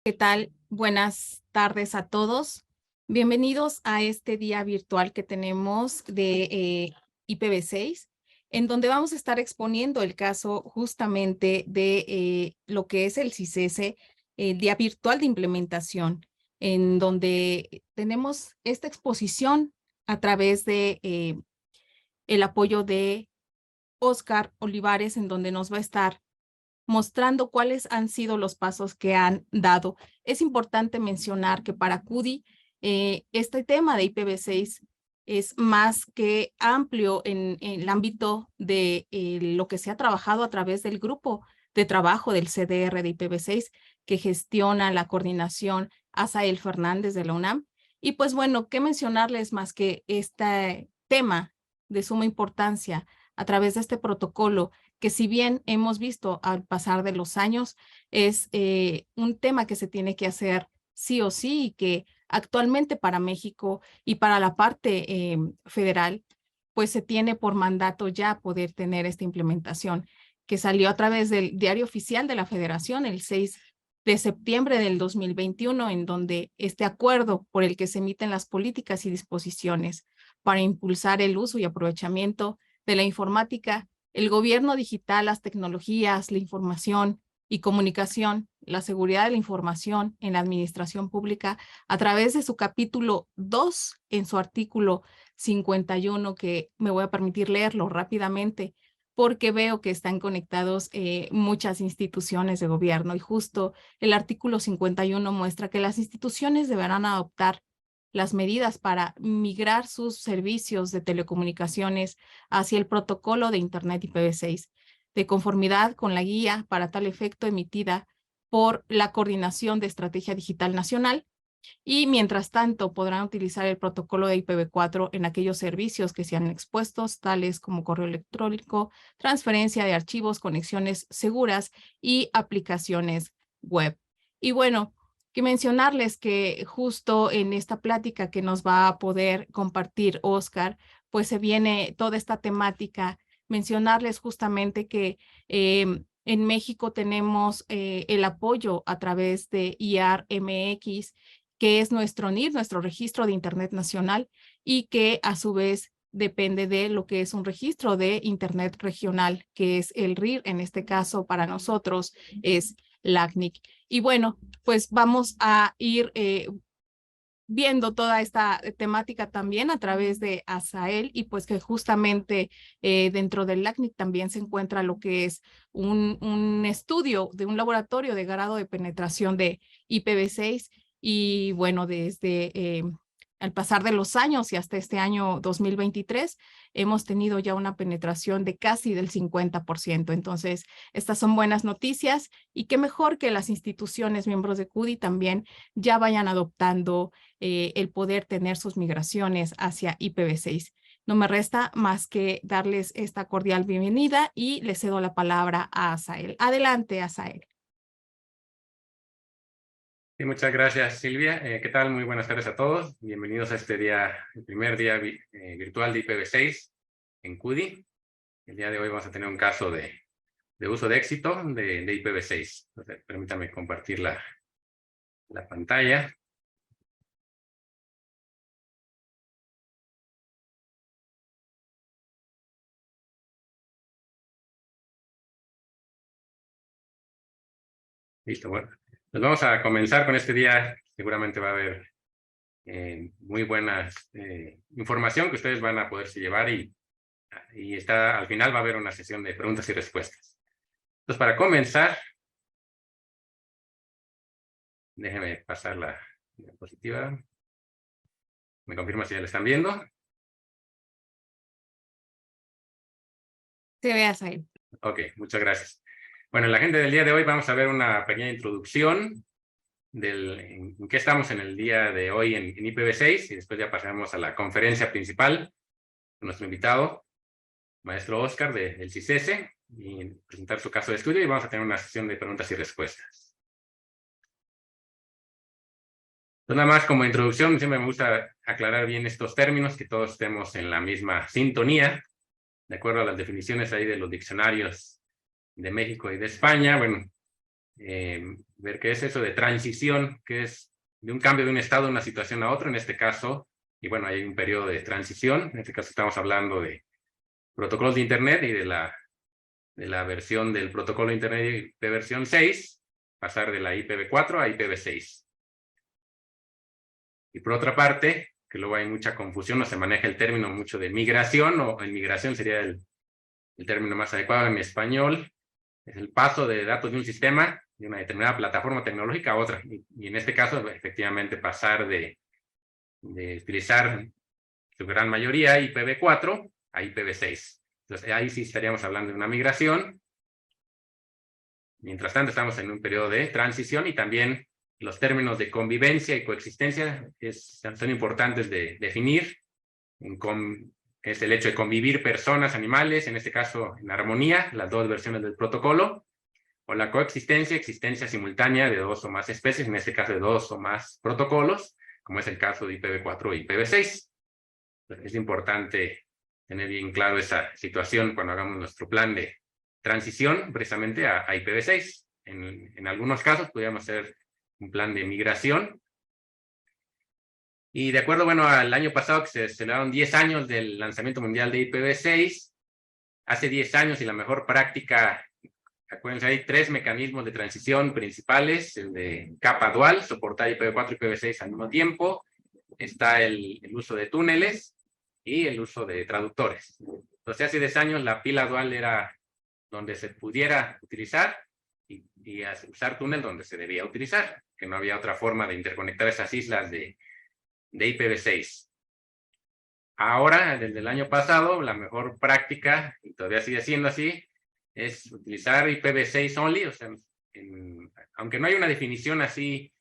¿Qué tal? Buenas tardes a todos. Bienvenidos a este día virtual que tenemos de IPv6, en donde vamos a estar exponiendo el caso justamente de lo que es el CISESE, el día virtual de implementación, en donde tenemos esta exposición a través de el apoyo de Oscar Olivares, en donde nos va a estar mostrando cuáles han sido los pasos que han dado. Es importante mencionar que para CUDI este tema de IPv6 es más que amplio en el ámbito de lo que se ha trabajado a través del grupo de trabajo del CDR de IPv6 que gestiona la coordinación Asael Fernández de la UNAM. Y pues bueno, qué mencionarles más que este tema de suma importancia a través de este protocolo que si bien hemos visto al pasar de los años, es un tema que se tiene que hacer sí o sí y que actualmente para México y para la parte federal, pues se tiene por mandato ya poder tener esta implementación que salió a través del Diario Oficial de la Federación el 6 de septiembre del 2021, en donde este acuerdo por el que se emiten las políticas y disposiciones para impulsar el uso y aprovechamiento de la informática, el gobierno digital, las tecnologías, la información y comunicación, la seguridad de la información en la administración pública a través de su capítulo 2 en su artículo 51, que me voy a permitir leerlo rápidamente porque veo que están conectados muchas instituciones de gobierno y justo el artículo 51 muestra que las instituciones deberán adoptar las medidas para migrar sus servicios de telecomunicaciones hacia el protocolo de Internet IPv6, de conformidad con la guía para tal efecto emitida por la Coordinación de Estrategia Digital Nacional, y mientras tanto podrán utilizar el protocolo de IPv4 en aquellos servicios que sean expuestos, tales como correo electrónico, transferencia de archivos, conexiones seguras y aplicaciones web. Y bueno, que mencionarles que justo en esta plática que nos va a poder compartir Oscar, pues se viene toda esta temática, mencionarles justamente que en México tenemos el apoyo a través de IAR-MX, que es nuestro NIR, nuestro registro de Internet Nacional, y que a su vez depende de lo que es un registro de Internet regional, que es el RIR, en este caso para nosotros es LACNIC. Y bueno, pues vamos a ir viendo toda esta temática también a través de Asael, y pues que justamente dentro del LACNIC también se encuentra lo que es un estudio de un laboratorio de grado de penetración de IPv6. Y bueno, desde al pasar de los años y hasta este año 2023, hemos tenido ya una penetración de casi del 50%. Entonces, estas son buenas noticias y qué mejor que las instituciones miembros de CUDI también ya vayan adoptando el poder tener sus migraciones hacia IPv6. No me resta más que darles esta cordial bienvenida y le cedo la palabra a Asael. Adelante, Asael. Sí, muchas gracias, Silvia. ¿Qué tal? Muy buenas tardes a todos. Bienvenidos a este día, el primer día virtual de IPv6 en CUDI. El día de hoy vamos a tener un caso de uso de éxito de IPv6. Entonces, permítame compartir la pantalla. Listo, bueno. Pues vamos a comenzar con este día. Seguramente va a haber muy buena información que ustedes van a poderse llevar y al final va a haber una sesión de preguntas y respuestas. Entonces, para comenzar, déjenme pasar la diapositiva. ¿Me confirma si ya la están viendo? Se ve, Asael. Ok, muchas gracias. Bueno, en la agenda del día de hoy vamos a ver una pequeña introducción en qué estamos en el día de hoy en IPv6, y después ya pasaremos a la conferencia principal con nuestro invitado, maestro Oscar del CISESE, y presentar su caso de estudio, y vamos a tener una sesión de preguntas y respuestas. Entonces, nada más como introducción, siempre me gusta aclarar bien estos términos, que todos estemos en la misma sintonía, de acuerdo a las definiciones ahí de los diccionarios de México y de España. Bueno, ver qué es eso de transición, que es de un cambio de un estado, de una situación a otra, en este caso, y bueno, hay un periodo de transición, en este caso estamos hablando de protocolos de Internet y de la versión del protocolo de Internet de versión 6, pasar de la IPv4 a IPv6. Y por otra parte, que luego hay mucha confusión, no se maneja el término mucho de migración, o en migración sería el término más adecuado en español, es el paso de datos de un sistema, de una determinada plataforma tecnológica a otra. Y en este caso, efectivamente, pasar de utilizar su gran mayoría IPv4 a IPv6. Entonces, ahí sí estaríamos hablando de una migración. Mientras tanto, estamos en un periodo de transición y también los términos de convivencia y coexistencia son importantes de definir. Es el hecho de convivir personas, animales, en este caso en armonía, las dos versiones del protocolo, o la coexistencia, existencia simultánea de dos o más especies, en este caso de dos o más protocolos, como es el caso de IPv4 y IPv6. Es importante tener bien claro esa situación cuando hagamos nuestro plan de transición precisamente a IPv6. En algunos casos podríamos hacer un plan de migración. Y de acuerdo, bueno, al año pasado que se celebraron 10 años del lanzamiento mundial de IPv6, hace 10 años y la mejor práctica, acuérdense, hay 3 mecanismos de transición principales, el de capa dual, soportar IPv4 y IPv6 al mismo tiempo, está el uso de túneles y el uso de traductores. Entonces, hace 10 años la pila dual era donde se pudiera utilizar y usar túnel donde se debía utilizar, que no había otra forma de interconectar esas islas de IPv6. Ahora, desde el año pasado, la mejor práctica, y todavía sigue siendo así, es utilizar IPv6 only, o sea, aunque no hay una definición así,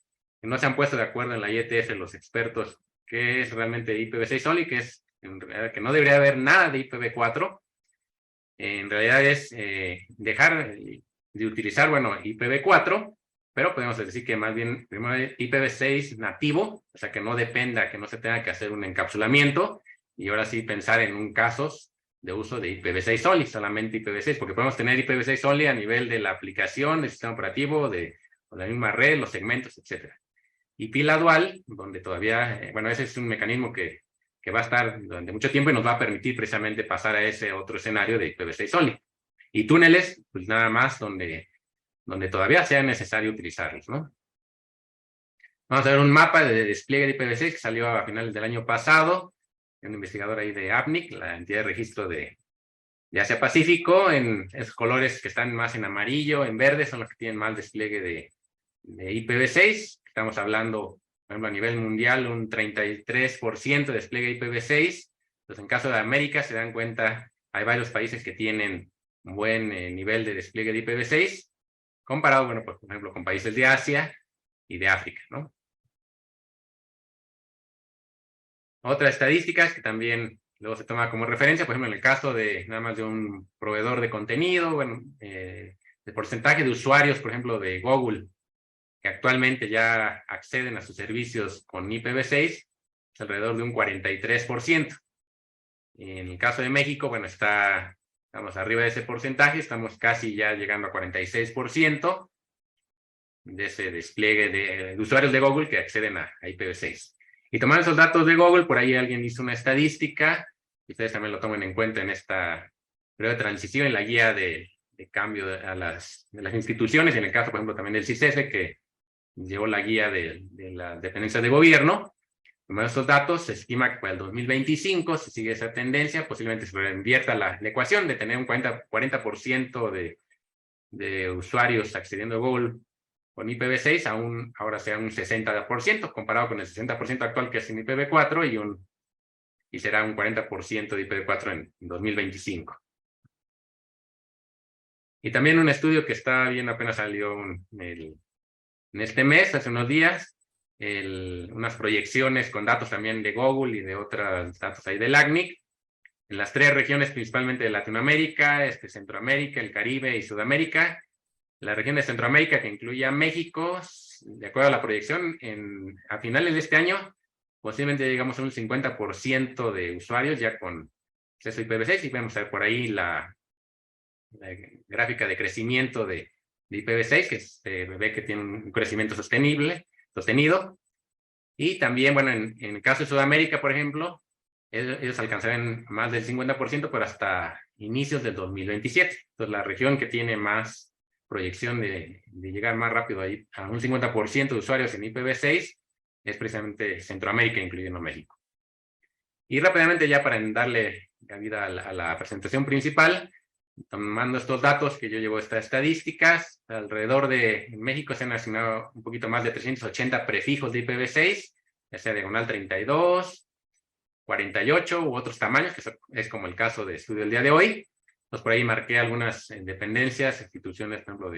no se han puesto de acuerdo en la IETF los expertos, qué es realmente IPv6 only, que es en realidad que no debería haber nada de IPv4, en realidad es dejar de utilizar, bueno, IPv4, pero podemos decir que más bien primero IPv6 nativo, o sea, que no dependa, que no se tenga que hacer un encapsulamiento, y ahora sí pensar en un casos de uso de IPv6 only, solamente IPv6, porque podemos tener IPv6 only a nivel de la aplicación, del sistema operativo, de la misma red, los segmentos, etcétera. Y pila dual, donde todavía, bueno, ese es un mecanismo que va a estar durante mucho tiempo y nos va a permitir precisamente pasar a ese otro escenario de IPv6 only. Y túneles, pues nada más donde todavía sea necesario utilizarlos, ¿no? Vamos a ver un mapa de despliegue de IPv6 que salió a finales del año pasado, un investigador ahí de APNIC, la entidad de registro de Asia Pacífico, en esos colores que están más en amarillo, en verde, son los que tienen más despliegue de IPv6. Estamos hablando, por ejemplo, a nivel mundial, un 33% de despliegue de IPv6. Entonces, en caso de América, se dan cuenta, hay varios países que tienen un buen nivel de despliegue de IPv6, comparado, bueno, por ejemplo, con países de Asia y de África, ¿no? Otras estadísticas que también luego se toma como referencia, por ejemplo, en el caso de nada más de un proveedor de contenido, bueno, el porcentaje de usuarios, por ejemplo, de Google, que actualmente ya acceden a sus servicios con IPv6, es alrededor de un 43%. En el caso de México, bueno, estamos arriba de ese porcentaje, estamos casi ya llegando a 46% de ese despliegue de usuarios de Google que acceden a IPv6. Y tomando esos datos de Google, por ahí alguien hizo una estadística, y ustedes también lo tomen en cuenta en esta periodo de transición, en la guía de cambio de las instituciones, y en el caso, por ejemplo, también del CISESE, que llevó la guía de la dependencia de gobierno. Tomando estos datos, se estima que para el 2025, si sigue esa tendencia, posiblemente se reinvierta la ecuación de tener un 40% de usuarios accediendo a Google con IPv6, ahora sea un 60%, comparado con el 60% actual que es en IPv4, y será un 40% de IPv4 en 2025. Y también un estudio que está bien, apenas salió en este mes, hace unos días, unas proyecciones con datos también de Google y de otros datos ahí del ACNIC, en las 3 regiones principalmente de Latinoamérica, Centroamérica, el Caribe y Sudamérica. La región de Centroamérica, que incluye a México, de acuerdo a la proyección, a finales de este año, posiblemente llegamos a un 50% de usuarios ya con acceso a IPv6, y vemos por ahí la gráfica de crecimiento de de IPv6, que se ve que tiene un crecimiento sostenido. Y también, bueno, en el caso de Sudamérica, por ejemplo, ellos alcanzarán más del 50%, pero hasta inicios del 2027. Entonces, la región que tiene más proyección de llegar más rápido a un 50% de usuarios en IPv6 es precisamente Centroamérica, incluyendo México. Y rápidamente, ya para darle cabida a la presentación principal, tomando estos datos que yo llevo estas estadísticas, alrededor de México se han asignado un poquito más de 380 prefijos de IPv6, ya sea diagonal 32, 48 u otros tamaños, que es como el caso de estudio del día de hoy. Entonces, por ahí marqué algunas dependencias, instituciones, por ejemplo,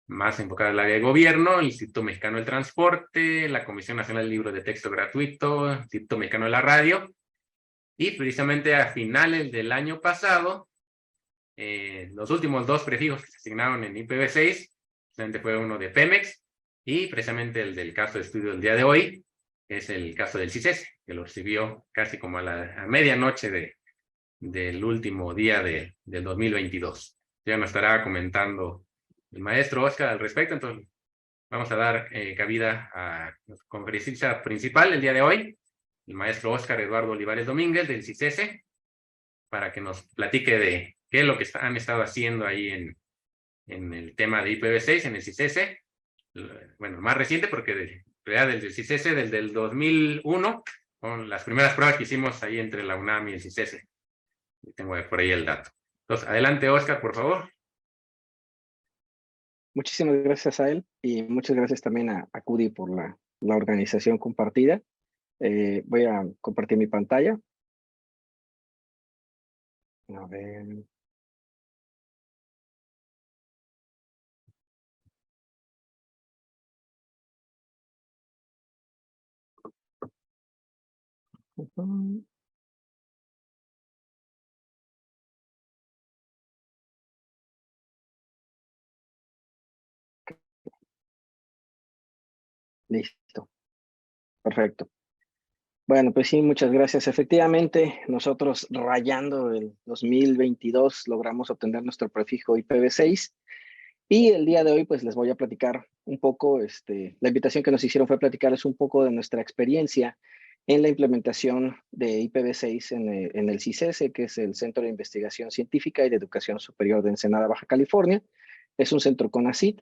más enfocadas al área de gobierno, el Instituto Mexicano del Transporte, la Comisión Nacional del Libro de Texto Gratuito, el Instituto Mexicano de la Radio. Y precisamente a finales del año pasado, los últimos 2 prefijos que se asignaron en IPv6, precisamente fue uno de Pemex y precisamente el del caso de estudio del día de hoy, es el caso del CISES, que lo recibió casi como a medianoche del último día del 2022. Ya nos estará comentando el maestro Oscar al respecto, entonces vamos a dar cabida a nuestro conferencista principal el día de hoy, el maestro Oscar Eduardo Olivares Domínguez del CISES, para que nos platique de qué es lo que han estado haciendo ahí en el tema de IPv6, en el CISES. Bueno, más reciente, porque desde el CISES, desde el 2001, con las primeras pruebas que hicimos ahí entre la UNAM y el CISES. Tengo por ahí el dato. Entonces, adelante, Oscar, por favor. Muchísimas gracias a él y muchas gracias también a CUDI por la organización compartida. Voy a compartir mi pantalla. A ver. Listo. Perfecto. Bueno, pues sí, muchas gracias. Efectivamente, nosotros rayando el 2022 logramos obtener nuestro prefijo IPv6 y el día de hoy pues les voy a platicar un poco, la invitación que nos hicieron fue platicarles un poco de nuestra experiencia en la implementación de IPv6 en el CISES, que es el Centro de Investigación Científica y de Educación Superior de Ensenada, Baja California. Es un centro CONACYT.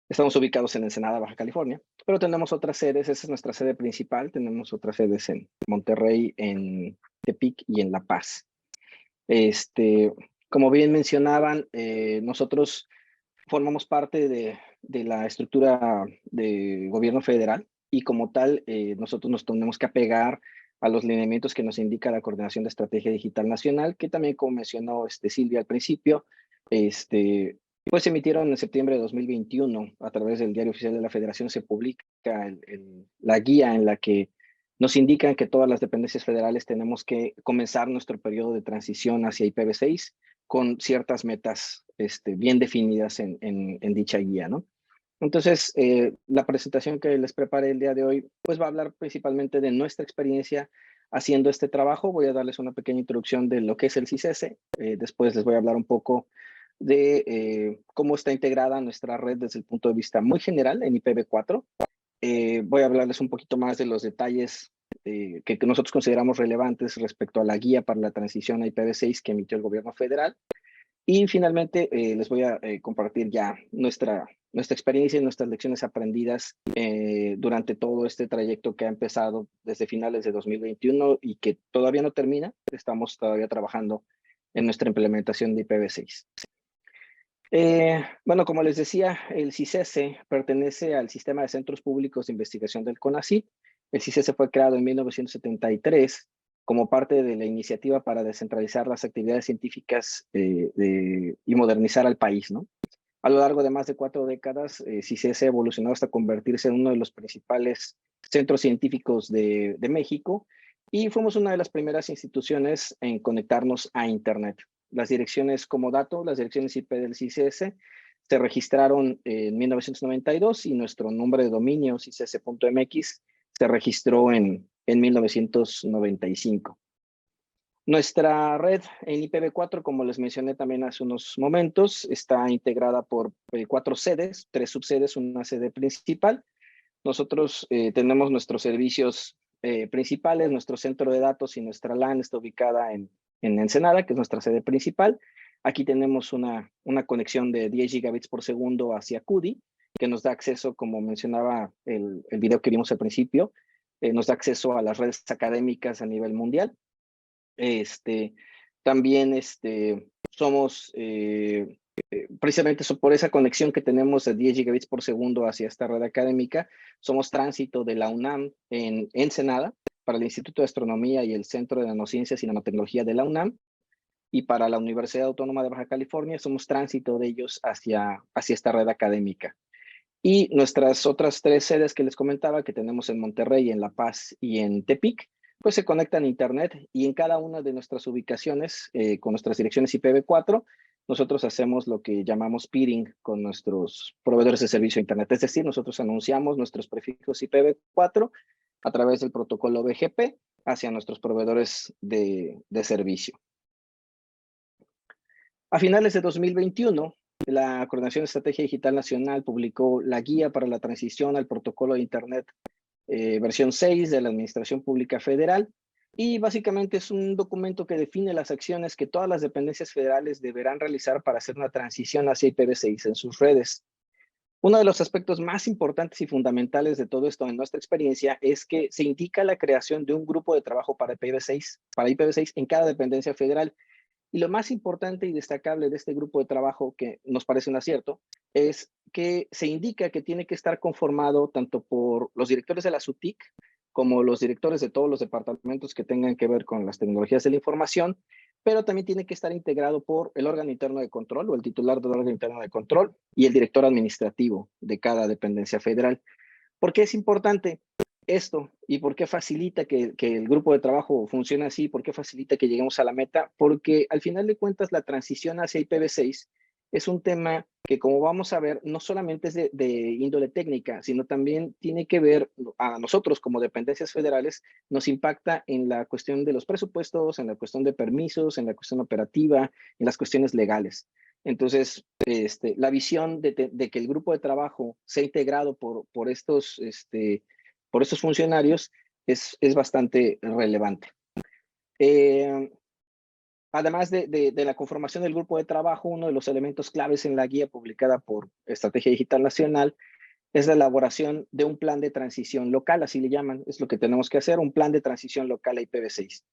Estamos ubicados en Ensenada, Baja California, pero tenemos otras sedes. Esa es nuestra sede principal. Tenemos otras sedes en Monterrey, en Tepic y en La Paz. Como bien mencionaban, nosotros formamos parte de la estructura de gobierno federal y como tal, nosotros nos tenemos que apegar a los lineamientos que nos indica la Coordinación de Estrategia Digital Nacional, que también, como mencionó Silvia al principio, pues se emitieron en septiembre de 2021 a través del Diario Oficial de la Federación. Se publica la guía en la que nos indican que todas las dependencias federales tenemos que comenzar nuestro periodo de transición hacia IPv6 con ciertas metas bien definidas en dicha guía, ¿no? Entonces, la presentación que les preparé el día de hoy, pues va a hablar principalmente de nuestra experiencia haciendo este trabajo. Voy a darles una pequeña introducción de lo que es el CISES. Después les voy a hablar un poco de cómo está integrada nuestra red desde el punto de vista muy general en IPv4. Voy a hablarles un poquito más de los detalles que nosotros consideramos relevantes respecto a la guía para la transición a IPv6 que emitió el gobierno federal. Y finalmente les voy a compartir ya nuestra experiencia y nuestras lecciones aprendidas durante todo este trayecto que ha empezado desde finales de 2021 y que todavía no termina. Estamos todavía trabajando en nuestra implementación de IPv6. Bueno, como les decía, el CISES pertenece al Sistema de Centros Públicos de Investigación del CONACYT. El CISES fue creado en 1973 como parte de la iniciativa para descentralizar las actividades científicas y modernizar al país, ¿no? A lo largo de más de 4 décadas, CISES ha evolucionado hasta convertirse en uno de los principales centros científicos de México y fuimos una de las primeras instituciones en conectarnos a Internet. Las direcciones como dato, las direcciones IP del CISES se registraron en 1992 y nuestro nombre de dominio, CISES.mx, se registró en 1995. Nuestra red en IPv4, como les mencioné también hace unos momentos, está integrada por 4 sedes, 3 subsedes, una sede principal. Nosotros tenemos nuestros servicios principales, nuestro centro de datos y nuestra LAN está ubicada en Ensenada, que es nuestra sede principal. Aquí tenemos una conexión de 10 gigabits por segundo hacia CUDI, que nos da acceso, como mencionaba el video que vimos al principio, nos da acceso a las redes académicas a nivel mundial. También somos, precisamente por esa conexión que tenemos de 10 gigabits por segundo hacia esta red académica, somos tránsito de la UNAM en Ensenada para el Instituto de Astronomía y el Centro de Nanociencias y Nanotecnología de la UNAM, y para la Universidad Autónoma de Baja California somos tránsito de ellos hacia esta red académica. Y nuestras otras 3 sedes que les comentaba, que tenemos en Monterrey, en La Paz y en Tepic, pues se conectan a Internet, y en cada una de nuestras ubicaciones, con nuestras direcciones IPv4, nosotros hacemos lo que llamamos peering con nuestros proveedores de servicio de Internet. Es decir, nosotros anunciamos nuestros prefijos IPv4 a través del protocolo BGP hacia nuestros proveedores de servicio. A finales de 2021, la Coordinación de Estrategia Digital Nacional publicó la Guía para la Transición al Protocolo de Internet versión 6 de la Administración Pública Federal, y básicamente es un documento que define las acciones que todas las dependencias federales deberán realizar para hacer una transición hacia IPv6 en sus redes. Uno de los aspectos más importantes y fundamentales de todo esto en nuestra experiencia es que se indica la creación de un grupo de trabajo para IPv6 en cada dependencia federal. Y lo más importante y destacable de este grupo de trabajo, que nos parece un acierto, es que se indica que tiene que estar conformado tanto por los directores de la SUTIC como los directores de todos los departamentos que tengan que ver con las tecnologías de la información, pero también tiene que estar integrado por el órgano interno de control o el titular del órgano interno de control y el director administrativo de cada dependencia federal. ¿Por qué es importante esto y por qué facilita que el grupo de trabajo funcione así? ¿Por qué facilita que lleguemos a la meta? Porque al final de cuentas la transición hacia IPv6 es un tema que, como vamos a ver, no solamente es de índole técnica, sino también tiene que ver a nosotros como dependencias federales, nos impacta en la cuestión de los presupuestos, en la cuestión de permisos, en la cuestión operativa, en las cuestiones legales. Entonces, la visión de que el grupo de trabajo sea integrado por estos funcionarios es bastante relevante. Además de la conformación del grupo de trabajo, uno de los elementos claves en la guía publicada por Estrategia Digital Nacional es la elaboración de un plan de transición local, así le llaman, es lo que tenemos que hacer, un plan de transición local a IPv6,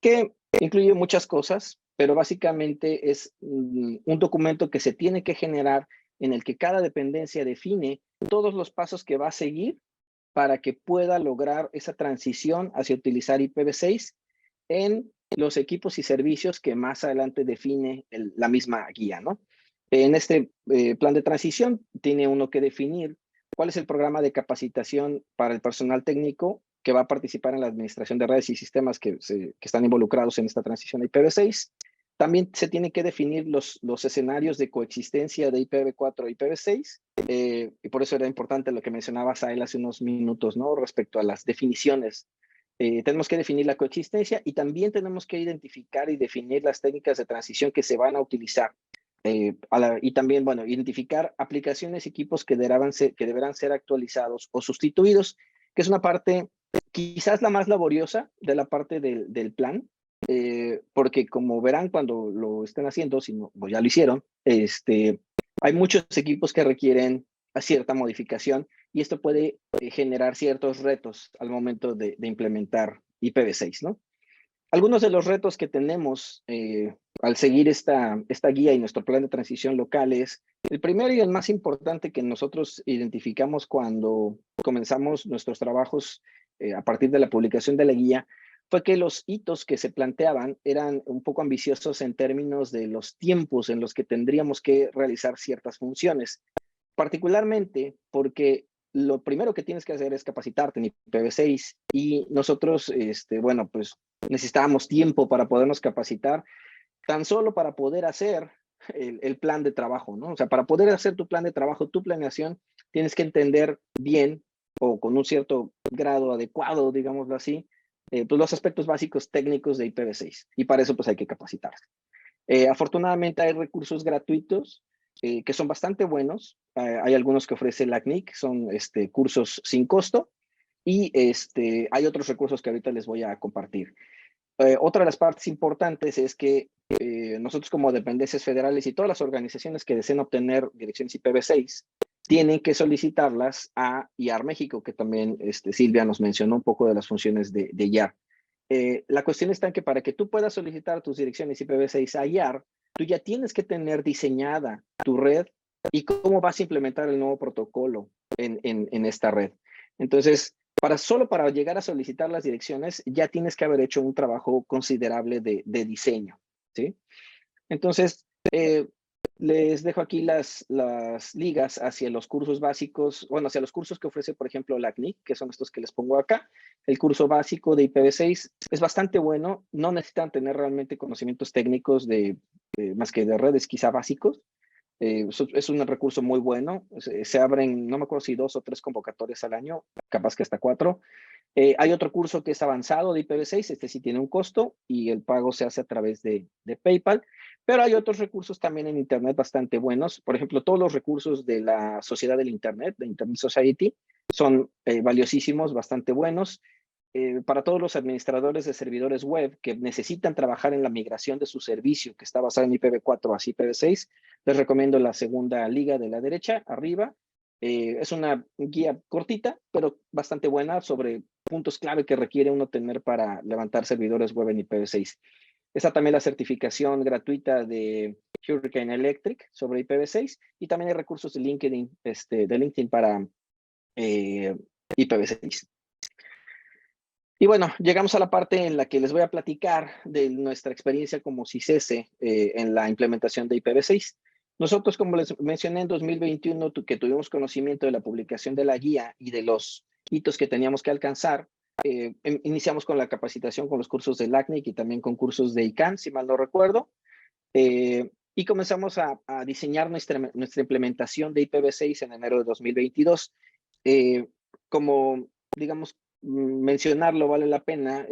que incluye muchas cosas, pero básicamente es un documento que se tiene que generar en el que cada dependencia define todos los pasos que va a seguir para que pueda lograr esa transición hacia utilizar IPv6 en los equipos y servicios que más adelante define la misma guía, ¿no? En este plan de transición tiene uno que definir cuál es el programa de capacitación para el personal técnico que va a participar en la administración de redes y sistemas que están involucrados en esta transición a IPv6. También se tienen que definir los escenarios de coexistencia de IPv4 e IPv6, y por eso era importante lo que mencionaba Sael hace unos minutos, ¿no? Respecto a las definiciones. Tenemos que definir la coexistencia y también tenemos que identificar y definir las técnicas de transición que se van a utilizar. Y también, bueno, identificar aplicaciones y equipos que deberán ser actualizados o sustituidos, que es una parte quizás la más laboriosa de la parte del plan, porque como verán cuando lo estén haciendo, si no, pues ya lo hicieron, hay muchos equipos que requieren cierta modificación y esto puede generar ciertos retos al momento de implementar IPv6, ¿no? Algunos de los retos que tenemos al seguir esta guía y nuestro plan de transición local es, el primero y el más importante que nosotros identificamos cuando comenzamos nuestros trabajos a partir de la publicación de la guía, fue que los hitos que se planteaban eran un poco ambiciosos en términos de los tiempos en los que tendríamos que realizar ciertas funciones, particularmente porque lo primero que tienes que hacer es capacitarte en IPv6 y nosotros, bueno, pues necesitábamos tiempo para podernos capacitar, tan solo para poder hacer el plan de trabajo, ¿no? O sea, para poder hacer tu plan de trabajo, tu planeación, tienes que entender bien o con un cierto grado adecuado, digámoslo así, pues los aspectos básicos técnicos de IPv6, y para eso pues hay que capacitarse. Afortunadamente hay recursos gratuitos que son bastante buenos. Hay algunos que ofrece la CNIC, son cursos sin costo, y hay otros recursos que ahorita les voy a compartir. Otra de las partes importantes es que nosotros como dependencias federales y todas las organizaciones que deseen obtener direcciones IPv6 tienen que solicitarlas a IAR México, que también Silvia nos mencionó un poco de las funciones de IAR. La cuestión está en que para que tú puedas solicitar tus direcciones IPv6 a IAR, tú ya tienes que tener diseñada tu red y cómo vas a implementar el nuevo protocolo en esta red. Entonces, solo para llegar a solicitar las direcciones, ya tienes que haber hecho un trabajo considerable de diseño, ¿sí? Entonces, les dejo aquí las ligas hacia los cursos básicos, bueno, hacia los cursos que ofrece, por ejemplo, la CNIC, que son estos que les pongo acá. El curso básico de IPv6 es bastante bueno, no necesitan tener realmente conocimientos técnicos más que de redes quizá básicos. Es un recurso muy bueno, se abren, no me acuerdo si 2 o 3 convocatorias al año, capaz que hasta 4. Hay otro curso que es avanzado de IPv6, sí tiene un costo y el pago se hace a través de PayPal, pero hay otros recursos también en Internet bastante buenos. Por ejemplo, todos los recursos de la Sociedad del Internet, de Internet Society, son valiosísimos, bastante buenos. Para todos los administradores de servidores web que necesitan trabajar en la migración de su servicio que está basado en IPv4 a IPv6, les recomiendo la segunda liga de la derecha, arriba. Es una guía cortita, pero bastante buena sobre puntos clave que requiere uno tener para levantar servidores web en IPv6. Está también la certificación gratuita de Hurricane Electric sobre IPv6 y también hay recursos de LinkedIn para IPv6. Y bueno, llegamos a la parte en la que les voy a platicar de nuestra experiencia como CICESE en la implementación de IPv6. Nosotros, como les mencioné en 2021, que tuvimos conocimiento de la publicación de la guía y de los hitos que teníamos que alcanzar, iniciamos con la capacitación con los cursos de LACNIC y también con cursos de ICANN, si mal no recuerdo, y comenzamos a diseñar nuestra implementación de IPv6 en enero de 2022. Como, digamos, mencionarlo vale la pena,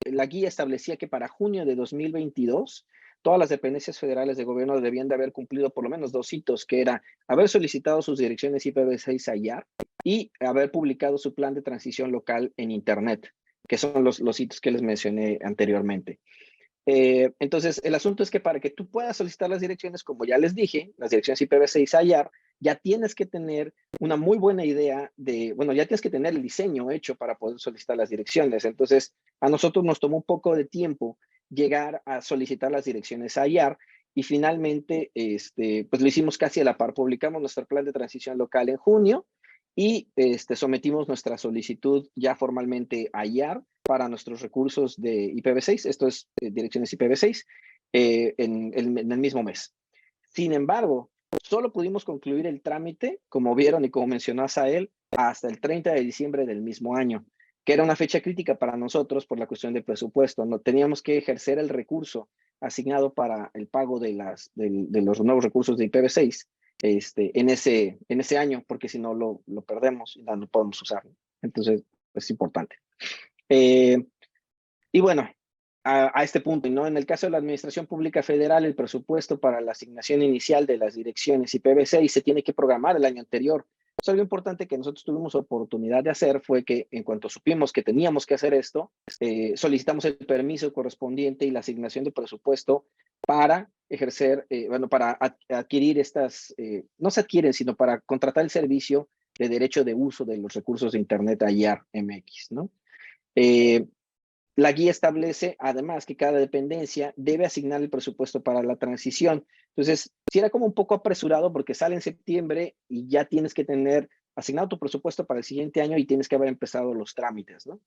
la guía establecía que para junio de 2022 todas las dependencias federales de gobierno debían de haber cumplido por lo menos 2 hitos, que era haber solicitado sus direcciones IPv6 a IAR y haber publicado su plan de transición local en Internet, que son los hitos que les mencioné anteriormente. Entonces, el asunto es que para que tú puedas solicitar las direcciones, como ya les dije, las direcciones IPv6 a IAR, ya tienes que tener una muy buena idea ya tienes que tener el diseño hecho para poder solicitar las direcciones. Entonces, a nosotros nos tomó un poco de tiempo llegar a solicitar las direcciones a IAR y finalmente, pues lo hicimos casi a la par. Publicamos nuestro plan de transición local en junio y sometimos nuestra solicitud ya formalmente a IAR para nuestros recursos de IPv6, esto es direcciones IPv6, en el mismo mes. Sin embargo, solo pudimos concluir el trámite, como vieron y como mencionó Asael, hasta el 30 de diciembre del mismo año, que era una fecha crítica para nosotros por la cuestión de presupuesto. No teníamos que ejercer el recurso asignado para el pago de los nuevos recursos de IPv6 en ese año, porque si no lo perdemos y no lo podemos usar. Entonces, es importante. Y bueno, a este punto, ¿no? En el caso de la Administración Pública Federal, el presupuesto para la asignación inicial de las direcciones IPv6 se tiene que programar el año anterior. Entonces, algo importante que nosotros tuvimos oportunidad de hacer fue que en cuanto supimos que teníamos que hacer esto, solicitamos el permiso correspondiente y la asignación de presupuesto para ejercer, para adquirir no se adquieren, sino para contratar el servicio de derecho de uso de los recursos de Internet a IAR MX, ¿no? La guía establece, además, que cada dependencia debe asignar el presupuesto para la transición. Entonces, sí era como un poco apresurado porque sale en septiembre y ya tienes que tener asignado tu presupuesto para el siguiente año y tienes que haber empezado los trámites, ¿no?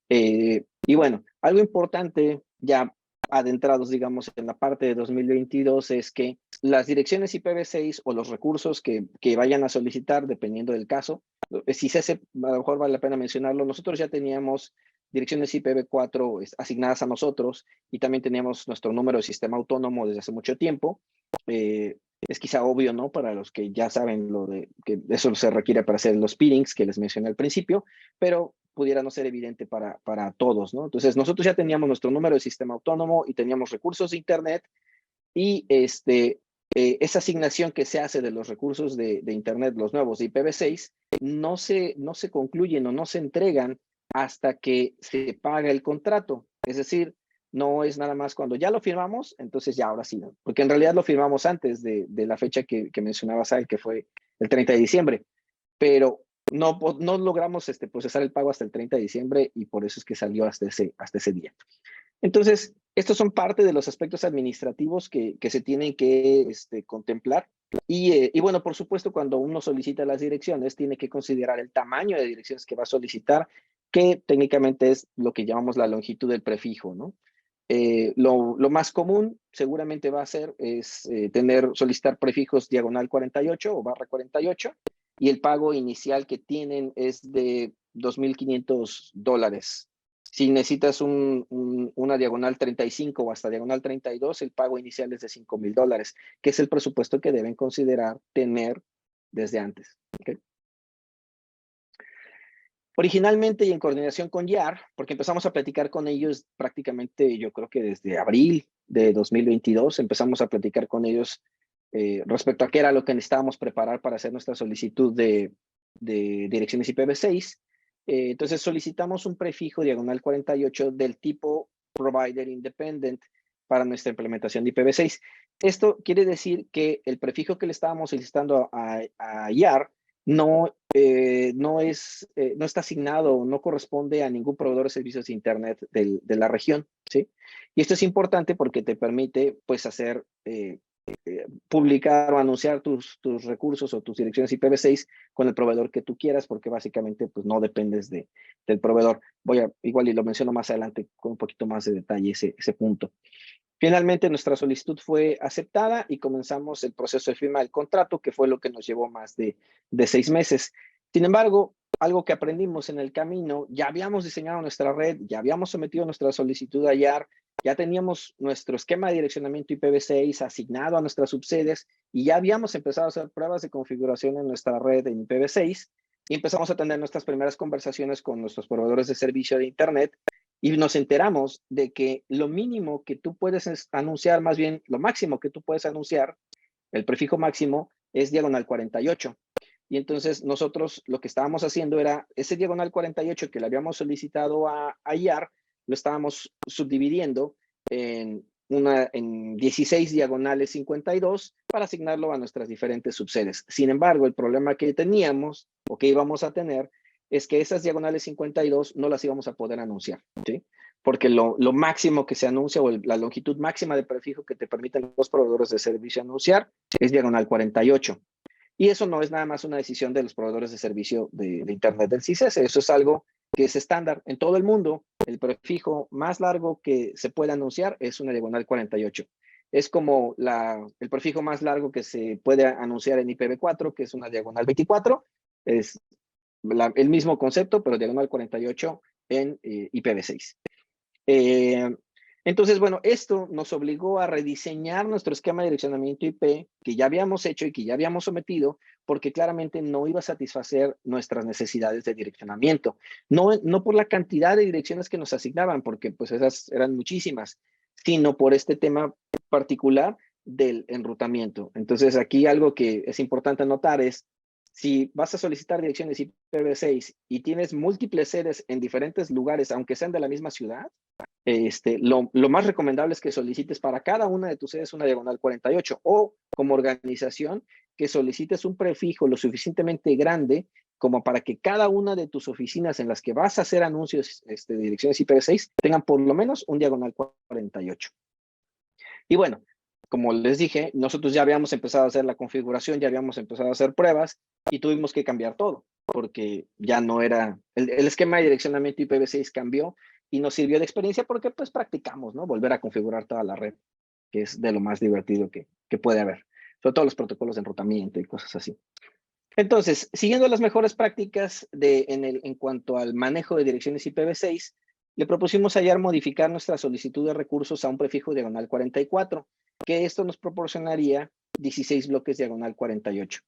Y bueno, algo importante ya adentrados, digamos, en la parte de 2022 es que las direcciones IPv6 o los recursos que vayan a solicitar, dependiendo del caso, si a lo mejor vale la pena mencionarlo, nosotros ya teníamos direcciones IPv4 asignadas a nosotros y también teníamos nuestro número de sistema autónomo desde hace mucho tiempo. Es quizá obvio, ¿no? Para los que ya saben que eso se requiere para hacer los peerings que les mencioné al principio, pero pudiera no ser evidente para todos, ¿no? Entonces, nosotros ya teníamos nuestro número de sistema autónomo y teníamos recursos de Internet y esa asignación que se hace de los recursos de Internet, los nuevos de IPv6, no se concluyen o no se entregan hasta que se paga el contrato. Es decir, no es nada más cuando ya lo firmamos, entonces ya ahora sí, ¿no? Porque en realidad lo firmamos antes de la fecha que mencionaba Sal, que fue el 30 de diciembre, pero no logramos procesar el pago hasta el 30 de diciembre y por eso es que salió hasta ese día. Entonces, estos son parte de los aspectos administrativos que se tienen que contemplar. Y bueno, por supuesto, cuando uno solicita las direcciones, tiene que considerar el tamaño de direcciones que va a solicitar, que técnicamente es lo que llamamos la longitud del prefijo, ¿no? Lo más común seguramente va a ser solicitar prefijos diagonal 48 o barra 48, y el pago inicial que tienen es de $2,500. Si necesitas una diagonal 35 o hasta diagonal 32, el pago inicial es de $5,000, que es el presupuesto que deben considerar tener desde antes. ¿Okay? Originalmente y en coordinación con YAR, porque empezamos a platicar con ellos prácticamente, yo creo que desde abril de 2022, empezamos a platicar con ellos respecto a qué era lo que necesitábamos preparar para hacer nuestra solicitud de direcciones IPv6. Entonces solicitamos un prefijo diagonal 48 del tipo Provider Independent para nuestra implementación de IPv6. Esto quiere decir que el prefijo que le estábamos solicitando a YAR no está asignado, no corresponde a ningún proveedor de servicios de Internet de la región, ¿sí? Y esto es importante porque te permite, pues, hacer, publicar o anunciar tus recursos o tus direcciones IPv6 con el proveedor que tú quieras, porque básicamente, pues, no dependes del proveedor. Igual y lo menciono más adelante con un poquito más de detalle ese punto. Finalmente, nuestra solicitud fue aceptada y comenzamos el proceso de firma del contrato, que fue lo que nos llevó más de 6 meses. Sin embargo, algo que aprendimos en el camino, ya habíamos diseñado nuestra red, ya habíamos sometido nuestra solicitud a YAR, ya teníamos nuestro esquema de direccionamiento IPv6 asignado a nuestras subsedes y ya habíamos empezado a hacer pruebas de configuración en nuestra red en IPv6 y empezamos a tener nuestras primeras conversaciones con nuestros proveedores de servicio de Internet. Y nos enteramos de que lo mínimo que tú puedes anunciar, más bien lo máximo que tú puedes anunciar, el prefijo máximo es diagonal 48. Y entonces nosotros lo que estábamos haciendo era ese diagonal 48 que le habíamos solicitado a YAR, lo estábamos subdividiendo en 16 diagonales 52 para asignarlo a nuestras diferentes subsedes. Sin embargo, el problema que teníamos o que íbamos a tener es que esas diagonales 52 no las íbamos a poder anunciar, ¿sí? Porque lo máximo que se anuncia o la longitud máxima de prefijo que te permiten los proveedores de servicio anunciar es diagonal 48. Y eso no es nada más una decisión de los proveedores de servicio de Internet del CISS, eso es algo que es estándar en todo el mundo. El prefijo más largo que se puede anunciar es una diagonal 48. Es como el prefijo más largo que se puede anunciar en IPv4, que es una diagonal 24, es el mismo concepto, pero diagonal 48 en IPv6. Entonces, bueno, esto nos obligó a rediseñar nuestro esquema de direccionamiento IP que ya habíamos hecho y que ya habíamos sometido, porque claramente no iba a satisfacer nuestras necesidades de direccionamiento. No por la cantidad de direcciones que nos asignaban, porque pues esas eran muchísimas, sino por este tema particular del enrutamiento. Entonces, aquí algo que es importante notar es, si vas a solicitar direcciones IPv6 y tienes múltiples sedes en diferentes lugares, aunque sean de la misma ciudad, lo más recomendable es que solicites para cada una de tus sedes una diagonal 48 o como organización que solicites un prefijo lo suficientemente grande como para que cada una de tus oficinas en las que vas a hacer anuncios de direcciones IPv6 tengan por lo menos un diagonal 48. Y bueno, como les dije, nosotros ya habíamos empezado a hacer la configuración, ya habíamos empezado a hacer pruebas y tuvimos que cambiar todo porque ya no era, el esquema de direccionamiento IPv6 cambió y nos sirvió de experiencia porque pues practicamos, ¿no? Volver a configurar toda la red, que es de lo más divertido que puede haber, sobre todo los protocolos de enrutamiento y cosas así. Entonces, siguiendo las mejores prácticas en cuanto al manejo de direcciones IPv6, le propusimos a YAR modificar nuestra solicitud de recursos a un prefijo diagonal 44, que esto nos proporcionaría 16 bloques diagonal 48.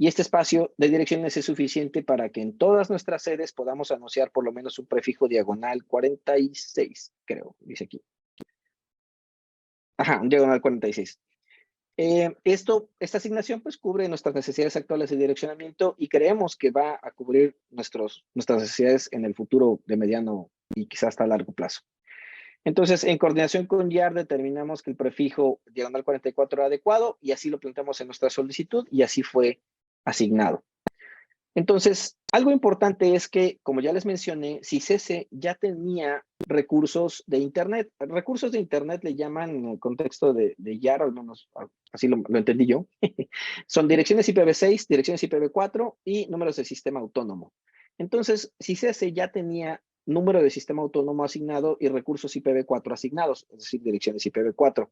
Y este espacio de direcciones es suficiente para que en todas nuestras sedes podamos anunciar por lo menos un prefijo diagonal 46, creo, dice aquí. Ajá, un diagonal 46. Esta asignación pues cubre nuestras necesidades actuales de direccionamiento y creemos que va a cubrir nuestras necesidades en el futuro de mediano y quizás hasta largo plazo. Entonces, en coordinación con YAR determinamos que el prefijo diagonal 44 era adecuado y así lo planteamos en nuestra solicitud y así fue asignado. Entonces, algo importante es que, como ya les mencioné, CICESE ya tenía recursos de Internet. Recursos de Internet le llaman en el contexto de YAR, al menos así lo entendí yo. Son direcciones IPv6, direcciones IPv4 y números de sistema autónomo. Entonces, CICESE ya tenía número de sistema autónomo asignado y recursos IPv4 asignados, es decir, direcciones IPv4.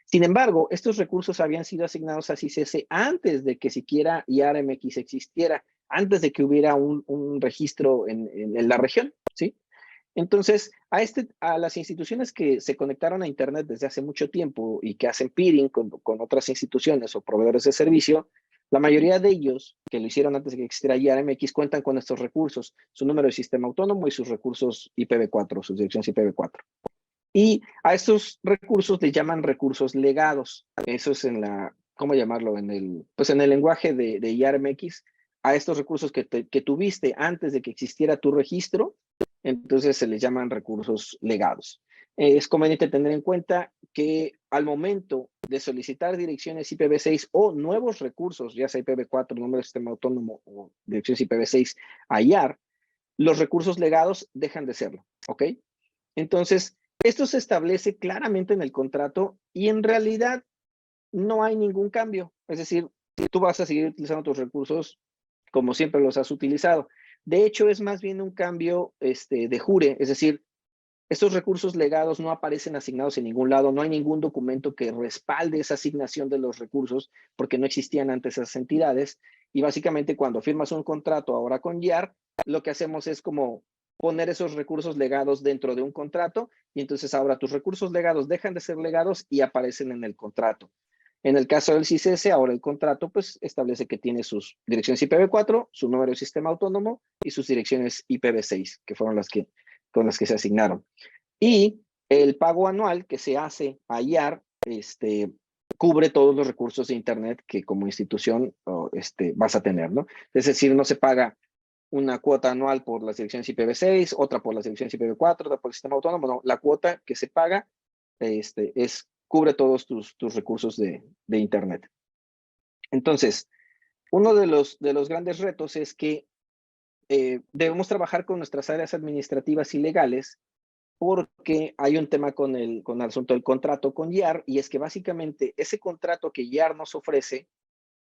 Sin embargo, estos recursos habían sido asignados a CICESE antes de que siquiera YAR-MX existiera, antes de que hubiera un registro en la región, ¿sí? Entonces, a las instituciones que se conectaron a Internet desde hace mucho tiempo y que hacen peering con otras instituciones o proveedores de servicio, la mayoría de ellos, que lo hicieron antes de que existiera YAR-MX, cuentan con estos recursos, su número de sistema autónomo y sus recursos IPv4, sus direcciones IPv4. Y a estos recursos les llaman recursos legados. Eso es ¿cómo llamarlo? Pues en el lenguaje de YAR-MX, a estos recursos que tuviste antes de que existiera tu registro, entonces se les llaman recursos legados. Es conveniente tener en cuenta que al momento de solicitar direcciones IPv6 o nuevos recursos, ya sea IPv4, número de sistema autónomo o direcciones IPv6 a YAR, los recursos legados dejan de serlo, ¿ok? Entonces, esto se establece claramente en el contrato y en realidad no hay ningún cambio. Es decir, tú vas a seguir utilizando tus recursos como siempre los has utilizado. De hecho, es más bien un cambio de jure, es decir, estos recursos legados no aparecen asignados en ningún lado, no hay ningún documento que respalde esa asignación de los recursos porque no existían antes esas entidades. Y básicamente cuando firmas un contrato ahora con YAR, lo que hacemos es como poner esos recursos legados dentro de un contrato y entonces ahora tus recursos legados dejan de ser legados y aparecen en el contrato. En el caso del CICESE, ahora el contrato pues establece que tiene sus direcciones IPv4, su número de sistema autónomo y sus direcciones IPv6, que fueron con las que se asignaron. Y el pago anual que se hace a YAR cubre todos los recursos de Internet que como institución vas a tener, ¿no? Es decir, no se paga una cuota anual por las direcciones IPv6, otra por las direcciones IPv4, otra por el sistema autónomo, no, la cuota que se paga cubre todos tus recursos de Internet. Entonces, uno de los grandes retos es que debemos trabajar con nuestras áreas administrativas y legales porque hay un tema con el asunto del contrato con YAR y es que básicamente ese contrato que YAR nos ofrece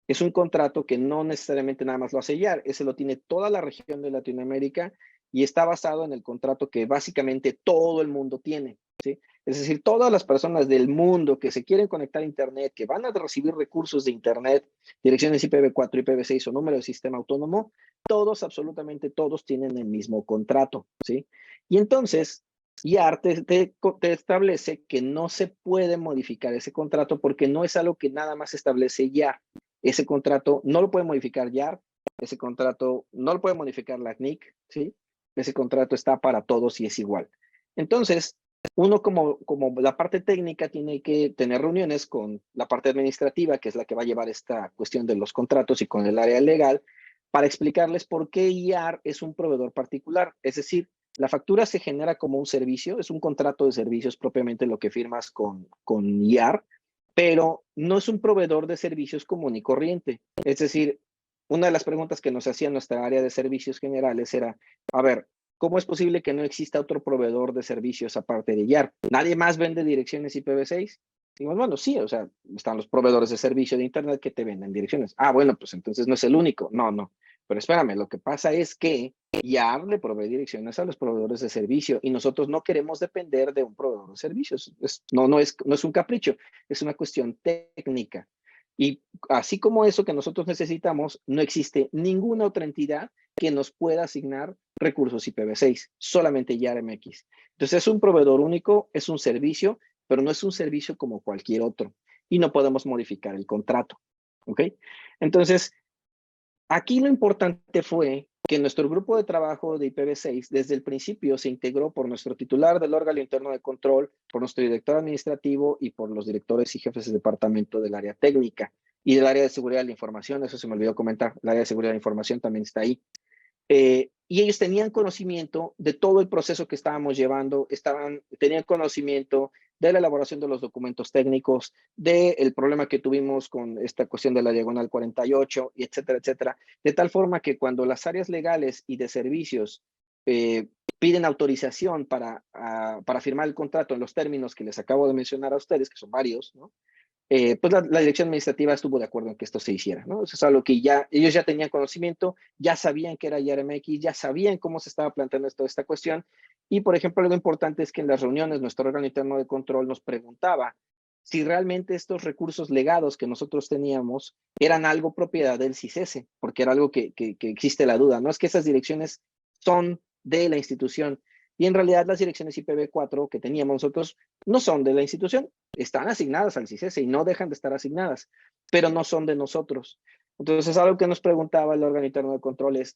es un contrato que no necesariamente nada más lo hace YAR, ese lo tiene toda la región de Latinoamérica y está basado en el contrato que básicamente todo el mundo tiene, ¿sí? Es decir, todas las personas del mundo que se quieren conectar a Internet, que van a recibir recursos de Internet, direcciones IPv4, IPv6 o número de sistema autónomo, todos, absolutamente todos tienen el mismo contrato, ¿sí? Y entonces, YAR te establece que no se puede modificar ese contrato porque no es algo que nada más establece YAR. Ese contrato no lo puede modificar YAR, ese contrato no lo puede modificar la CNIC, ¿sí? Ese contrato está para todos y es igual. Entonces, uno como la parte técnica tiene que tener reuniones con la parte administrativa, que es la que va a llevar esta cuestión de los contratos y con el área legal, para explicarles por qué YAR es un proveedor particular. Es decir, la factura se genera como un servicio, es un contrato de servicios propiamente lo que firmas con YAR, pero no es un proveedor de servicios común y corriente. Es decir, una de las preguntas que nos hacía nuestra área de servicios generales era, a ver, ¿cómo es posible que no exista otro proveedor de servicios aparte de YAR? ¿Nadie más vende direcciones IPv6? Digo, bueno, sí, o sea, están los proveedores de servicio de Internet que te venden direcciones. Ah, bueno, pues entonces no es el único. No. Pero espérame, lo que pasa es que YAR le provee direcciones a los proveedores de servicio y nosotros no queremos depender de un proveedor de servicios. No es un capricho, es una cuestión técnica. Y así como eso que nosotros necesitamos, no existe ninguna otra entidad que nos pueda asignar recursos IPv6, solamente YAR-MX. Entonces es un proveedor único, es un servicio, pero no es un servicio como cualquier otro y no podemos modificar el contrato. ¿Ok? Entonces, Aquí lo importante fue que nuestro grupo de trabajo de IPv6 desde el principio se integró por nuestro titular del órgano interno de control, por nuestro director administrativo y por los directores y jefes de departamento del área técnica y del área de seguridad de la información. Eso se me olvidó comentar. El área de seguridad de la información también está ahí. Y ellos tenían conocimiento de todo el proceso que estábamos llevando, tenían conocimiento de la elaboración de los documentos técnicos, del problema que tuvimos con esta cuestión de la diagonal 48, y etcétera, etcétera. De tal forma que cuando las áreas legales y de servicios piden autorización para firmar el contrato en los términos que les acabo de mencionar a ustedes, que son varios, ¿no? Pues la dirección administrativa estuvo de acuerdo en que esto se hiciera, ¿no? Eso es algo que ellos ya tenían conocimiento, ya sabían que era IRMX, ya sabían cómo se estaba planteando toda esta cuestión. Y, por ejemplo, algo importante es que en las reuniones nuestro órgano interno de control nos preguntaba si realmente estos recursos legados que nosotros teníamos eran algo propiedad del CICESE, porque era algo que existe la duda. No es que esas direcciones son de la institución, y en realidad las direcciones IPv4 que teníamos nosotros no son de la institución, están asignadas al CICESE y no dejan de estar asignadas, pero no son de nosotros. Entonces, algo que nos preguntaba el órgano interno de control es,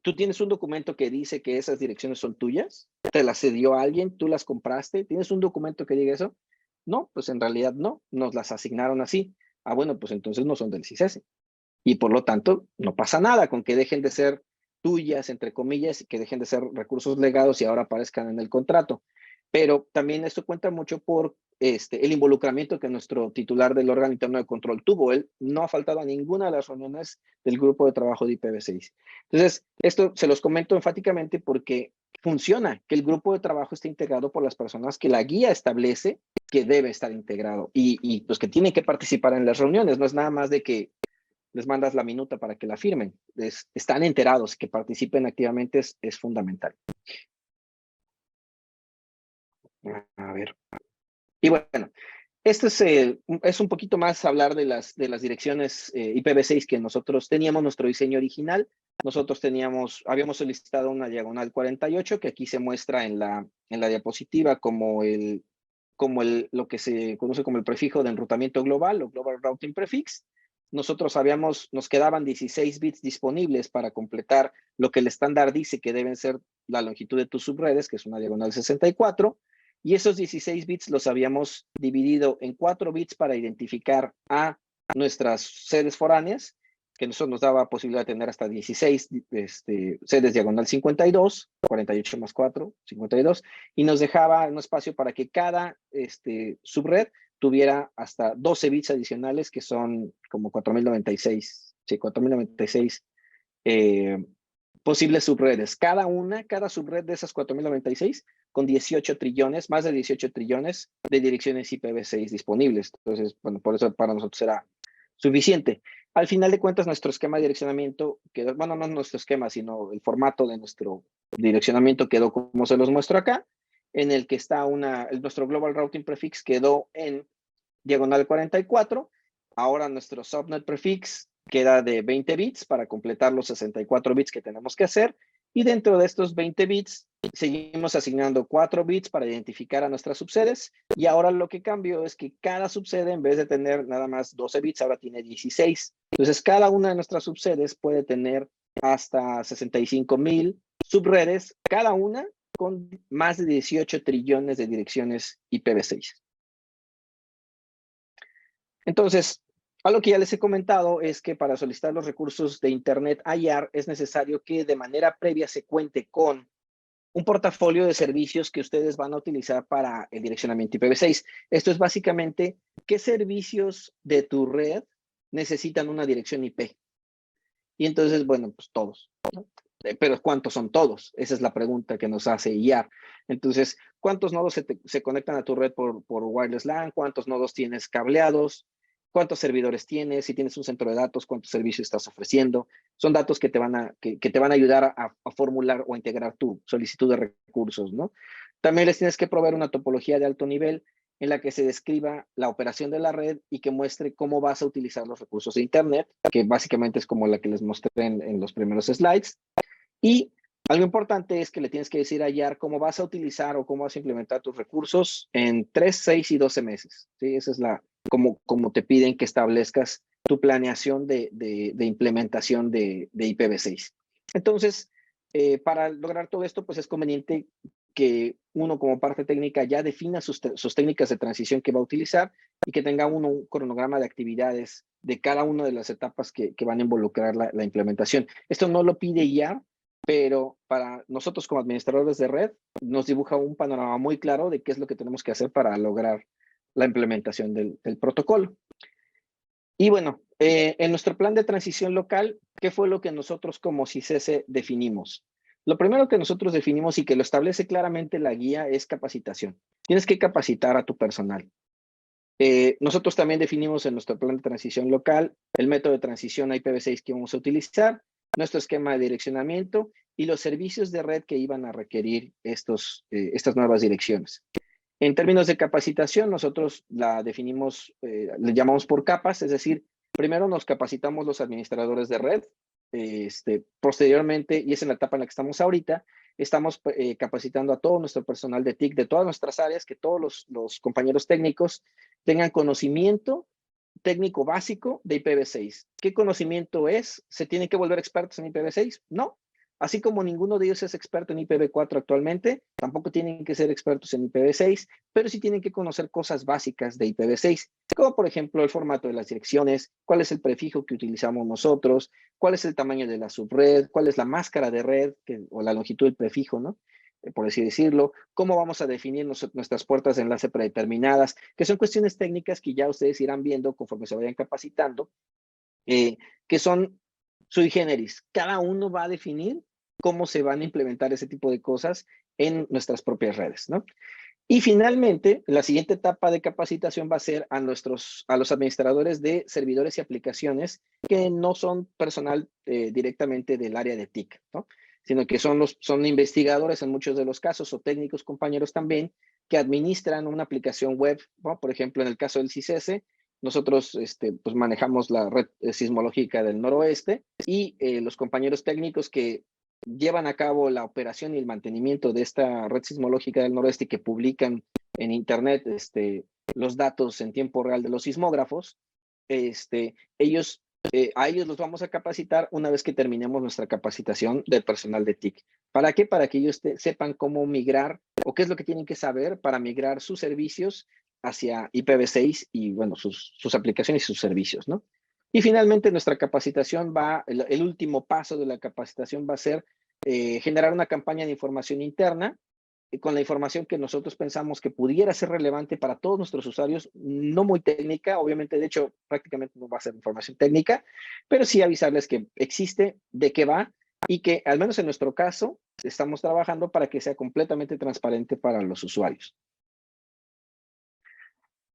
¿tú tienes un documento que dice que esas direcciones son tuyas? ¿Te las cedió alguien? ¿Tú las compraste? ¿Tienes un documento que diga eso? No, pues en realidad no, nos las asignaron así. Ah, bueno, pues entonces no son del CICESE. Y por lo tanto, no pasa nada con que dejen de ser tuyas, entre comillas, y que dejen de ser recursos legados y ahora aparezcan en el contrato. Pero también esto cuenta mucho por el involucramiento que nuestro titular del órgano interno de control tuvo. Él no ha faltado a ninguna de las reuniones del grupo de trabajo de IPv6. Entonces, esto se los comento enfáticamente porque funciona, que el grupo de trabajo esté integrado por las personas que la guía establece que debe estar integrado y pues que tienen que participar en las reuniones. No es nada más de que les mandas la minuta para que la firmen. Están enterados, que participen activamente es fundamental. A ver. Y bueno, esto es un poquito más hablar de las direcciones IPv6 que nosotros teníamos, nuestro diseño original. Nosotros habíamos solicitado una diagonal 48, que aquí se muestra en la diapositiva como lo que se conoce como el prefijo de enrutamiento global o Global Routing Prefix. Nosotros nos quedaban 16 bits disponibles para completar lo que el estándar dice que deben ser la longitud de tus subredes, que es una diagonal 64, y esos 16 bits los habíamos dividido en 4 bits para identificar a nuestras sedes foráneas, que eso nos daba posibilidad de tener hasta 16 sedes diagonal 52, 48 más 4, 52, y nos dejaba un espacio para que cada subred tuviera hasta 12 bits adicionales, que son como 4096, sí, 4096 posibles subredes. Cada subred de esas 4096 con 18 trillones, más de 18 trillones de direcciones IPv6 disponibles. Entonces, bueno, por eso para nosotros era suficiente. Al final de cuentas, nuestro esquema de direccionamiento quedó, bueno, no nuestro esquema, sino el formato de nuestro direccionamiento quedó como se los muestro acá, en el que está nuestro Global Routing Prefix quedó en diagonal 44. Ahora nuestro subnet prefix queda de 20 bits para completar los 64 bits que tenemos que hacer. Y dentro de estos 20 bits, seguimos asignando 4 bits para identificar a nuestras subsedes. Y ahora lo que cambió es que cada subsede, en vez de tener nada más 12 bits, ahora tiene 16. Entonces, cada una de nuestras subsedes puede tener hasta 65,000 subredes, cada una con más de 18 trillones de direcciones IPv6. Entonces, algo que ya les he comentado es que para solicitar los recursos de Internet IAR es necesario que de manera previa se cuente con un portafolio de servicios que ustedes van a utilizar para el direccionamiento IPv6. Esto es básicamente qué servicios de tu red necesitan una dirección IP. Y entonces, bueno, pues todos, ¿no? Pero ¿cuántos son todos? Esa es la pregunta que nos hace IAR. Entonces, ¿cuántos nodos se conectan a tu red por wireless LAN? ¿Cuántos nodos tienes cableados? ¿Cuántos servidores tienes? Si tienes un centro de datos, ¿cuántos servicios estás ofreciendo? Son datos que te van a ayudar a formular o a integrar tu solicitud de recursos, ¿no? También les tienes que proveer una topología de alto nivel en la que se describa la operación de la red y que muestre cómo vas a utilizar los recursos de Internet, que básicamente es como la que les mostré en los primeros slides. Y algo importante es que le tienes que decir a IAR cómo vas a utilizar o cómo vas a implementar tus recursos en 3, 6 y 12 meses. ¿Sí? Esa es como te piden que establezcas tu planeación de implementación de IPv6. Entonces, para lograr todo esto, pues es conveniente que uno como parte técnica ya defina sus técnicas de transición que va a utilizar y que tenga uno un cronograma de actividades de cada una de las etapas que van a involucrar la implementación. Esto no lo pide ya, pero para nosotros como administradores de red nos dibuja un panorama muy claro de qué es lo que tenemos que hacer para lograr la implementación del protocolo. Y bueno, en nuestro plan de transición local, ¿qué fue lo que nosotros como CICESE definimos? Lo primero que nosotros definimos y que lo establece claramente la guía es capacitación. Tienes que capacitar a tu personal. Nosotros también definimos en nuestro plan de transición local el método de transición a IPv6 que vamos a utilizar, nuestro esquema de direccionamiento y los servicios de red que iban a requerir estas nuevas direcciones. En términos de capacitación, nosotros la definimos, le llamamos por capas, es decir, primero nos capacitamos los administradores de red, posteriormente, y es en la etapa en la que estamos ahorita, estamos capacitando a todo nuestro personal de TIC de todas nuestras áreas, que todos los compañeros técnicos tengan conocimiento técnico básico de IPv6. ¿Qué conocimiento es? ¿Se tienen que volver expertos en IPv6? No. Así como ninguno de ellos es experto en IPv4 actualmente, tampoco tienen que ser expertos en IPv6, pero sí tienen que conocer cosas básicas de IPv6, como por ejemplo el formato de las direcciones, cuál es el prefijo que utilizamos nosotros, cuál es el tamaño de la subred, cuál es la máscara de red o la longitud del prefijo, ¿no? Por así decirlo, cómo vamos a definir nuestras puertas de enlace predeterminadas, que son cuestiones técnicas que ya ustedes irán viendo conforme se vayan capacitando, que son sui generis. Cada uno va a definir cómo se van a implementar ese tipo de cosas en nuestras propias redes, ¿no? Y finalmente, la siguiente etapa de capacitación va a ser a los administradores de servidores y aplicaciones que no son personal directamente del área de TIC, ¿no? Sino que son investigadores en muchos de los casos o técnicos compañeros también que administran una aplicación web, ¿no? Por ejemplo, en el caso del CICESE, nosotros pues manejamos la red sismológica del noroeste y los compañeros técnicos que llevan a cabo la operación y el mantenimiento de esta red sismológica del noroeste y que publican en internet los datos en tiempo real de los sismógrafos, a ellos los vamos a capacitar una vez que terminemos nuestra capacitación del personal de TIC. ¿Para qué? Para que ellos sepan cómo migrar o qué es lo que tienen que saber para migrar sus servicios hacia IPv6 y, bueno, sus aplicaciones y sus servicios, ¿no? Y finalmente nuestra capacitación el último paso de la capacitación va a ser generar una campaña de información interna con la información que nosotros pensamos que pudiera ser relevante para todos nuestros usuarios, no muy técnica, obviamente, de hecho, prácticamente no va a ser información técnica, pero sí avisarles que existe, de qué va, y que, al menos en nuestro caso, estamos trabajando para que sea completamente transparente para los usuarios.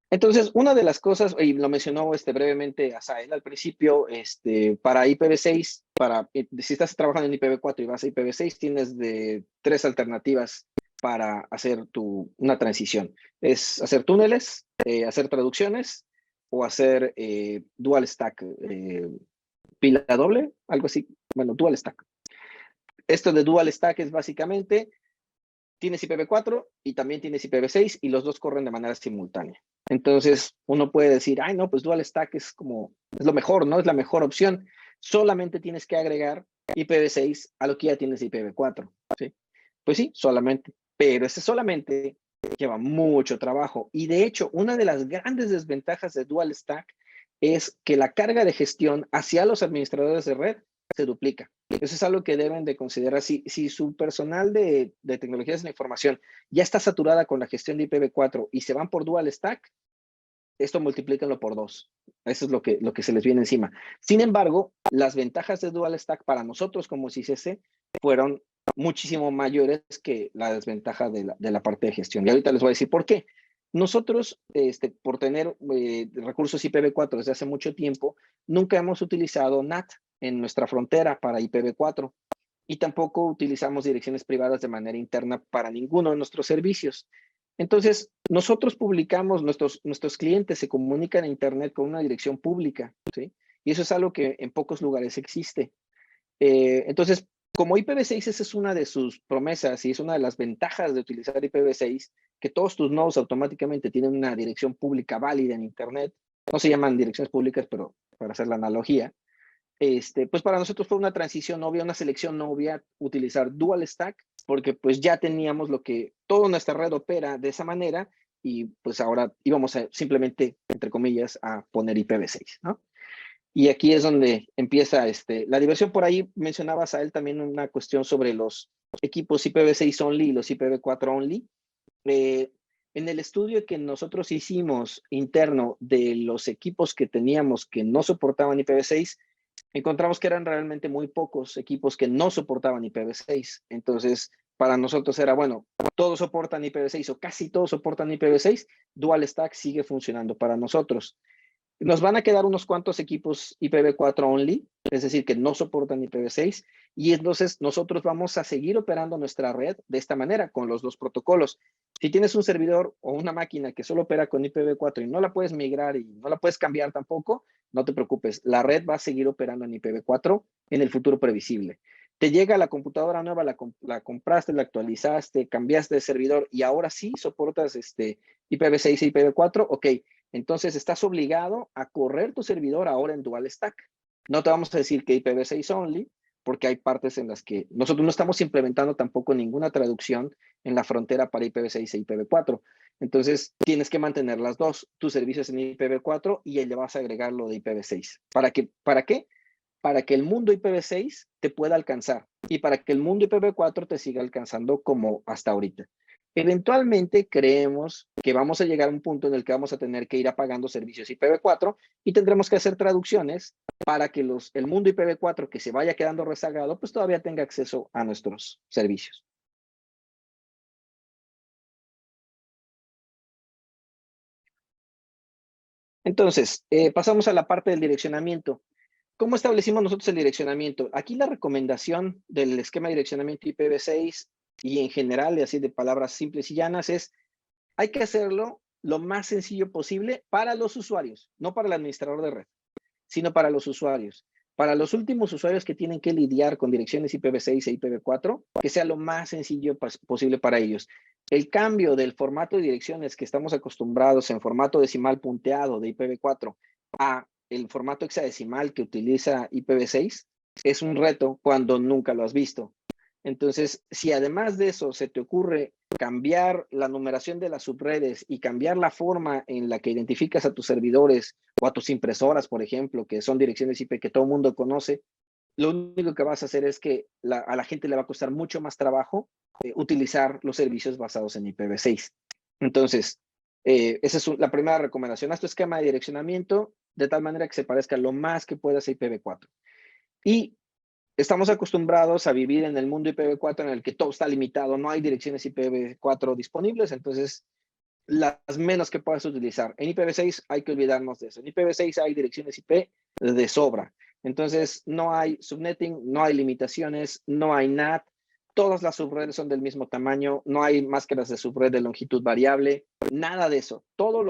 Entonces, una de las cosas, y lo mencionó brevemente Asael al principio, para IPv6, si estás trabajando en IPv4 y vas a IPv6, tienes de 3 alternativas para hacer una transición. Es hacer túneles, hacer traducciones o hacer dual stack, pila doble, algo así. Bueno, dual stack. Esto de dual stack es básicamente, tienes IPv4 y también tienes IPv6 y los dos corren de manera simultánea. Entonces, uno puede decir, ay, no, pues dual stack es lo mejor, ¿no? Es la mejor opción. Solamente tienes que agregar IPv6 a lo que ya tienes IPv4, ¿sí? Pues sí, solamente. Pero ese solamente lleva mucho trabajo. Y de hecho, una de las grandes desventajas de dual stack es que la carga de gestión hacia los administradores de red se duplica. Eso es algo que deben de considerar. Si su personal de tecnologías de la información ya está saturada con la gestión de IPv4 y se van por dual stack, esto multiplíquenlo por 2. Eso es lo que se les viene encima. Sin embargo, las ventajas de dual stack para nosotros como CICESE fueron muchísimo mayores que la desventaja de la parte de gestión. Y ahorita les voy a decir por qué. Nosotros, por tener recursos IPv4 desde hace mucho tiempo, nunca hemos utilizado NAT en nuestra frontera para IPv4 y tampoco utilizamos direcciones privadas de manera interna para ninguno de nuestros servicios. Entonces, nosotros publicamos, nuestros clientes se comunican en internet con una dirección pública, ¿sí? Y eso es algo que en pocos lugares existe. Entonces, como IPv6 esa es una de sus promesas y es una de las ventajas de utilizar IPv6, que todos tus nodos automáticamente tienen una dirección pública válida en internet. No se llaman direcciones públicas, pero para hacer la analogía, pues para nosotros fue una transición obvia, una selección obvia utilizar Dual Stack, porque pues ya teníamos toda nuestra red opera de esa manera y pues ahora íbamos a simplemente, entre comillas, a poner IPv6, ¿no? Y aquí es donde empieza la diversión. Por ahí mencionabas a él también una cuestión sobre los equipos IPv6 only y los IPv4 only. En el estudio que nosotros hicimos interno de los equipos que teníamos que no soportaban IPv6, encontramos que eran realmente muy pocos equipos que no soportaban IPv6. Entonces, para nosotros era, bueno, todos soportan IPv6 o casi todos soportan IPv6, Dual Stack sigue funcionando para nosotros. Nos van a quedar unos cuantos equipos IPv4 only, es decir, que no soportan IPv6, y entonces nosotros vamos a seguir operando nuestra red de esta manera, con los dos protocolos. Si tienes un servidor o una máquina que solo opera con IPv4 y no la puedes migrar y no la puedes cambiar tampoco, no te preocupes, la red va a seguir operando en IPv4 en el futuro previsible. Te llega la computadora nueva, la compraste, la actualizaste, cambiaste de servidor y ahora sí soportas IPv6 y IPv4, ok. Entonces estás obligado a correr tu servidor ahora en Dual Stack. No te vamos a decir que IPv6 only, porque hay partes en las que nosotros no estamos implementando tampoco ninguna traducción en la frontera para IPv6 e IPv4. Entonces tienes que mantener las dos, tus servicios en IPv4 y le vas a agregar lo de IPv6. ¿Para qué? Para que el mundo IPv6 te pueda alcanzar y para que el mundo IPv4 te siga alcanzando como hasta ahorita. Eventualmente creemos que vamos a llegar a un punto en el que vamos a tener que ir apagando servicios IPv4 y tendremos que hacer traducciones para que el mundo IPv4 que se vaya quedando rezagado, pues todavía tenga acceso a nuestros servicios. Entonces, pasamos a la parte del direccionamiento. ¿Cómo establecimos nosotros el direccionamiento? Aquí la recomendación del esquema de direccionamiento IPv6 y en general, así de palabras simples y llanas, es hay que hacerlo lo más sencillo posible para los usuarios, no para el administrador de red, sino para los usuarios. Para los últimos usuarios que tienen que lidiar con direcciones IPv6 e IPv4, que sea lo más sencillo posible para ellos. El cambio del formato de direcciones que estamos acostumbrados en formato decimal punteado de IPv4 a el formato hexadecimal que utiliza IPv6 es un reto cuando nunca lo has visto. Entonces, si además de eso se te ocurre cambiar la numeración de las subredes y cambiar la forma en la que identificas a tus servidores o a tus impresoras, por ejemplo, que son direcciones IP que todo el mundo conoce, lo único que vas a hacer es que a la gente le va a costar mucho más trabajo utilizar los servicios basados en IPv6. Entonces, esa es la primera recomendación. Haz tu esquema de direccionamiento de tal manera que se parezca lo más que puedas a IPv4. Y estamos acostumbrados a vivir en el mundo IPv4 en el que todo está limitado, no hay direcciones IPv4 disponibles, entonces las menos que puedas utilizar. En IPv6 hay que olvidarnos de eso. En IPv6 hay direcciones IP de sobra. Entonces no hay subnetting, no hay limitaciones, no hay NAT, todas las subredes son del mismo tamaño, no hay máscaras de subred de longitud variable, nada de eso. Todo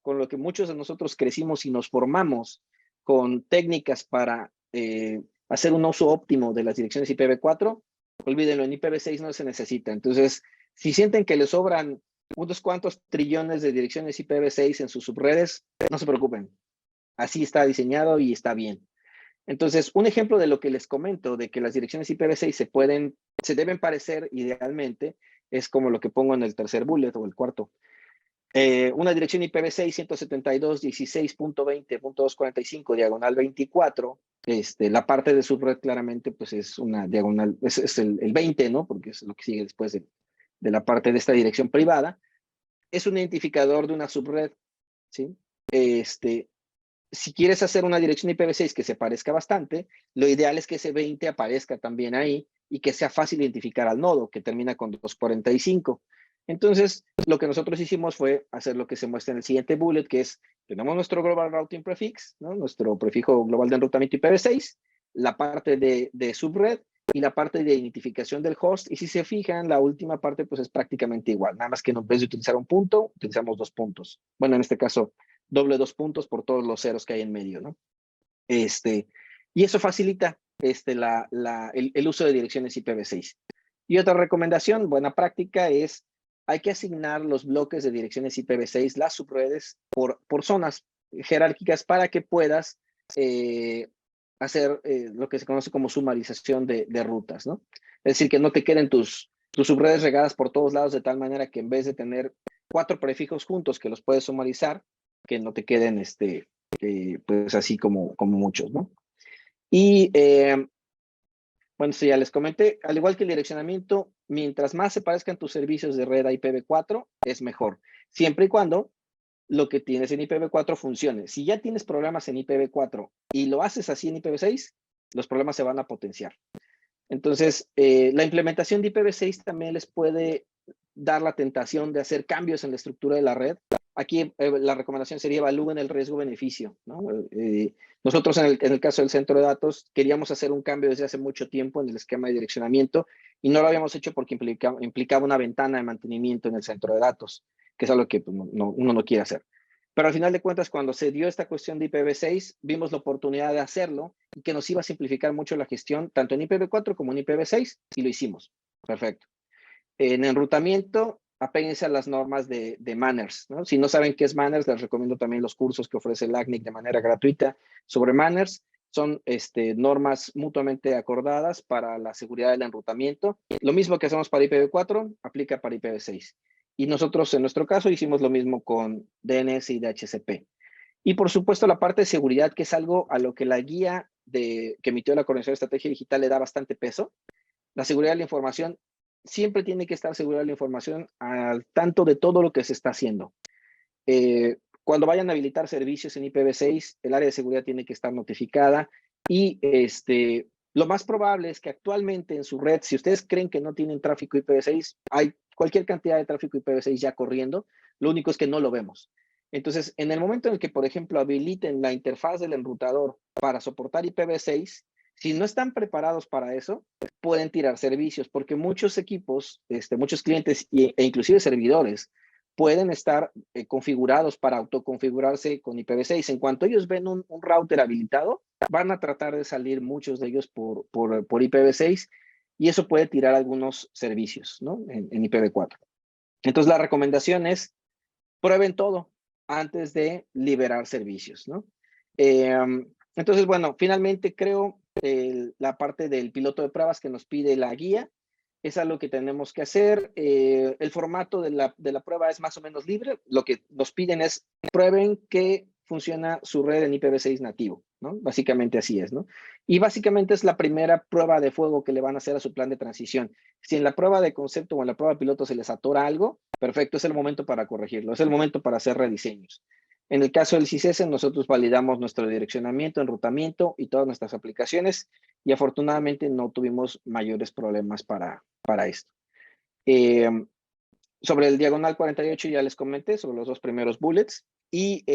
con lo que muchos de nosotros crecimos y nos formamos con técnicas para hacer un uso óptimo de las direcciones IPv4, olvídenlo, en IPv6 no se necesita. Entonces, si sienten que les sobran unos cuantos trillones de direcciones IPv6 en sus subredes, no se preocupen. Así está diseñado y está bien. Entonces, un ejemplo de lo que les comento, de que las direcciones IPv6 se deben parecer idealmente, es como lo que pongo en el tercer bullet o el cuarto. Una dirección IPv6 172.16.20.245 diagonal 24, la parte de subred claramente pues es una diagonal, es el 20, ¿no? Porque es lo que sigue después de la parte de esta dirección privada. Es un identificador de una subred, ¿sí? Si quieres hacer una dirección IPv6 que se parezca bastante, lo ideal es que ese 20 aparezca también ahí y que sea fácil identificar al nodo, que termina con 245. Entonces, lo que nosotros hicimos fue hacer lo que se muestra en el siguiente bullet, que es, tenemos nuestro Global Routing Prefix, ¿no? Nuestro prefijo global de enrutamiento IPv6, la parte de subred y la parte de identificación del host. Y si se fijan, la última parte pues es prácticamente igual, nada más que en vez de utilizar un punto, utilizamos 2 puntos. Bueno, en este caso, doble 2 puntos por todos los ceros que hay en medio, ¿no? Y eso facilita el uso de direcciones IPv6. Y otra recomendación, buena práctica, es hay que asignar los bloques de direcciones IPv6, las subredes, por zonas jerárquicas para que puedas hacer lo que se conoce como sumarización de rutas, ¿no? Es decir, que no te queden tus subredes regadas por todos lados de tal manera que en vez de tener 4 prefijos juntos que los puedes sumarizar, que no te queden pues así como muchos, ¿no? Y bueno, sí, ya les comenté, al igual que el direccionamiento, mientras más se parezcan tus servicios de red a IPv4, es mejor, siempre y cuando lo que tienes en IPv4 funcione. Si ya tienes problemas en IPv4 y lo haces así en IPv6, los problemas se van a potenciar. Entonces, la implementación de IPv6 también les puede dar la tentación de hacer cambios en la estructura de la red. Aquí la recomendación sería evalúen el riesgo-beneficio, ¿no? Nosotros en el caso del centro de datos queríamos hacer un cambio desde hace mucho tiempo en el esquema de direccionamiento y no lo habíamos hecho porque implicaba una ventana de mantenimiento en el centro de datos, que es algo que pues, uno no quiere hacer. Pero al final de cuentas, cuando se dio esta cuestión de IPv6, vimos la oportunidad de hacerlo y que nos iba a simplificar mucho la gestión, tanto en IPv4 como en IPv6, y lo hicimos. Perfecto. En enrutamiento, apéguense a las normas de Manners, ¿no? Si no saben qué es Manners, les recomiendo también los cursos que ofrece el ACNIC de manera gratuita sobre Manners. Son normas mutuamente acordadas para la seguridad del enrutamiento. Lo mismo que hacemos para IPv4, aplica para IPv6. Y nosotros, en nuestro caso, hicimos lo mismo con DNS y DHCP. Y por supuesto, la parte de seguridad, que es algo a lo que la guía que emitió la Coordinación de Estrategia Digital le da bastante peso. La seguridad de la información, siempre tiene que estar segura de la información al tanto de todo lo que se está haciendo. Cuando vayan a habilitar servicios en IPv6, el área de seguridad tiene que estar notificada y lo más probable es que actualmente en su red, si ustedes creen que no tienen tráfico IPv6, hay cualquier cantidad de tráfico IPv6 ya corriendo, lo único es que no lo vemos. Entonces, en el momento en el que, por ejemplo, habiliten la interfaz del enrutador para soportar IPv6, si no están preparados para eso, pueden tirar servicios, porque muchos equipos, muchos clientes e inclusive servidores, pueden estar configurados para autoconfigurarse con IPv6. En cuanto ellos ven un router habilitado, van a tratar de salir muchos de ellos por IPv6 y eso puede tirar algunos servicios, ¿no? En IPv4. Entonces, la recomendación es prueben todo antes de liberar servicios, ¿no? Entonces, bueno, finalmente creo la parte del piloto de pruebas que nos pide la guía es algo que tenemos que hacer. El formato de la prueba es más o menos libre. Lo que nos piden es prueben que funciona su red en IPv6 nativo, ¿no? Básicamente así es, ¿no? Y básicamente es la primera prueba de fuego que le van a hacer a su plan de transición. Si en la prueba de concepto o en la prueba de piloto se les atora algo, perfecto, es el momento para corregirlo, es el momento para hacer rediseños. En el caso del CISES, nosotros validamos nuestro direccionamiento, enrutamiento y todas nuestras aplicaciones y afortunadamente no tuvimos mayores problemas para esto. Sobre el diagonal 48 ya les comenté, sobre los 2 primeros bullets. Y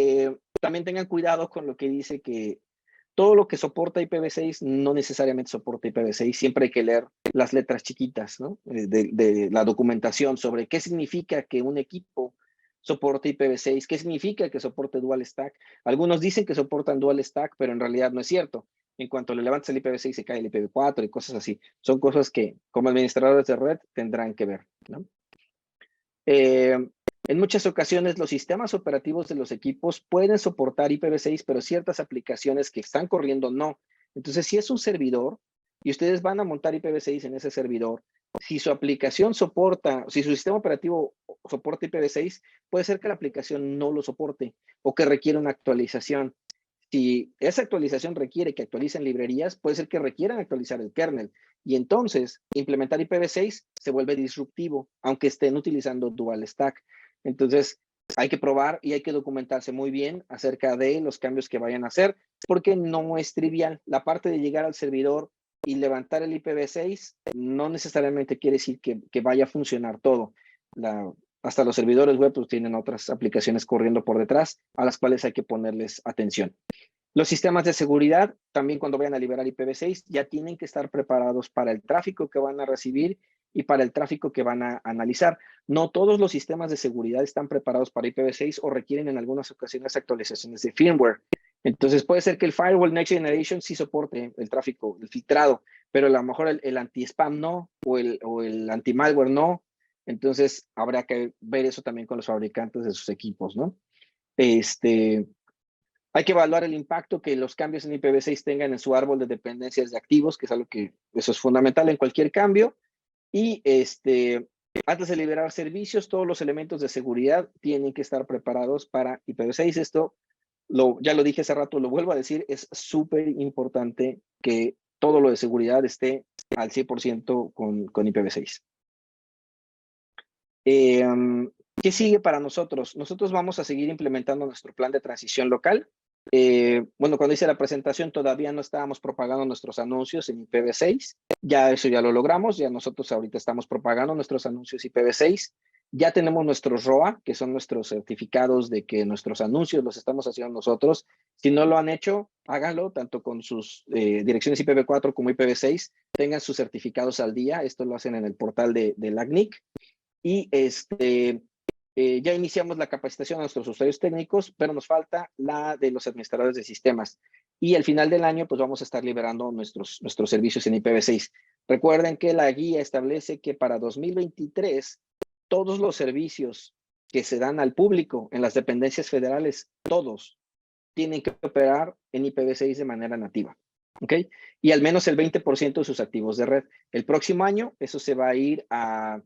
también tengan cuidado con lo que dice que todo lo que soporta IPv6 no necesariamente soporta IPv6. Siempre hay que leer las letras chiquitas, ¿no? De la documentación sobre qué significa que un equipo soporte IPv6, qué significa que soporte Dual Stack. Algunos dicen que soportan Dual Stack, pero en realidad no es cierto. En cuanto le levantes el IPv6 se cae el IPv4 y cosas así. Son cosas que como administradores de red tendrán que ver, ¿no? En muchas ocasiones los sistemas operativos de los equipos pueden soportar IPv6, pero ciertas aplicaciones que están corriendo no. Entonces, si es un servidor y ustedes van a montar IPv6 en ese servidor, si su aplicación soporta, si su sistema operativo soporta IPv6, puede ser que la aplicación no lo soporte o que requiera una actualización. Si esa actualización requiere que actualicen librerías, puede ser que requieran actualizar el kernel. Y entonces, implementar IPv6 se vuelve disruptivo, aunque estén utilizando Dual Stack. Entonces, hay que probar y hay que documentarse muy bien acerca de los cambios que vayan a hacer, porque no es trivial. La parte de llegar al servidor y levantar el IPv6 no necesariamente quiere decir que vaya a funcionar todo. Hasta los servidores web pues, tienen otras aplicaciones corriendo por detrás a las cuales hay que ponerles atención. Los sistemas de seguridad, también cuando vayan a liberar IPv6, ya tienen que estar preparados para el tráfico que van a recibir y para el tráfico que van a analizar. No todos los sistemas de seguridad están preparados para IPv6 o requieren en algunas ocasiones actualizaciones de firmware. Entonces puede ser que el Firewall Next Generation sí soporte el tráfico, el filtrado, pero a lo mejor el anti-spam no, o el anti-malware no. Entonces habrá que ver eso también con los fabricantes de sus equipos, ¿no? Hay que evaluar el impacto que los cambios en IPv6 tengan en su árbol de dependencias de activos, que es algo que eso es fundamental en cualquier cambio. Y antes de liberar servicios, todos los elementos de seguridad tienen que estar preparados para IPv6. Esto ya lo dije hace rato, lo vuelvo a decir, es súper importante que todo lo de seguridad esté al 100% con IPv6. ¿Qué sigue para nosotros? Nosotros vamos a seguir implementando nuestro plan de transición local. Bueno, cuando hice la presentación todavía no estábamos propagando nuestros anuncios en IPv6. Ya eso ya lo logramos. Ya nosotros ahorita estamos propagando nuestros anuncios IPv6. Ya tenemos nuestros ROA, que son nuestros certificados de que nuestros anuncios los estamos haciendo nosotros. Si no lo han hecho, háganlo, tanto con sus direcciones IPv4 como IPv6. Tengan sus certificados al día. Esto lo hacen en el portal de la ACNIC. Y ya iniciamos la capacitación a nuestros usuarios técnicos, pero nos falta la de los administradores de sistemas. Y al final del año, pues vamos a estar liberando nuestros servicios en IPv6. Recuerden que la guía establece que para 2023, todos los servicios que se dan al público en las dependencias federales, todos tienen que operar en IPv6 de manera nativa. ¿Ok? Y al menos el 20% de sus activos de red. El próximo año, eso se va a ir a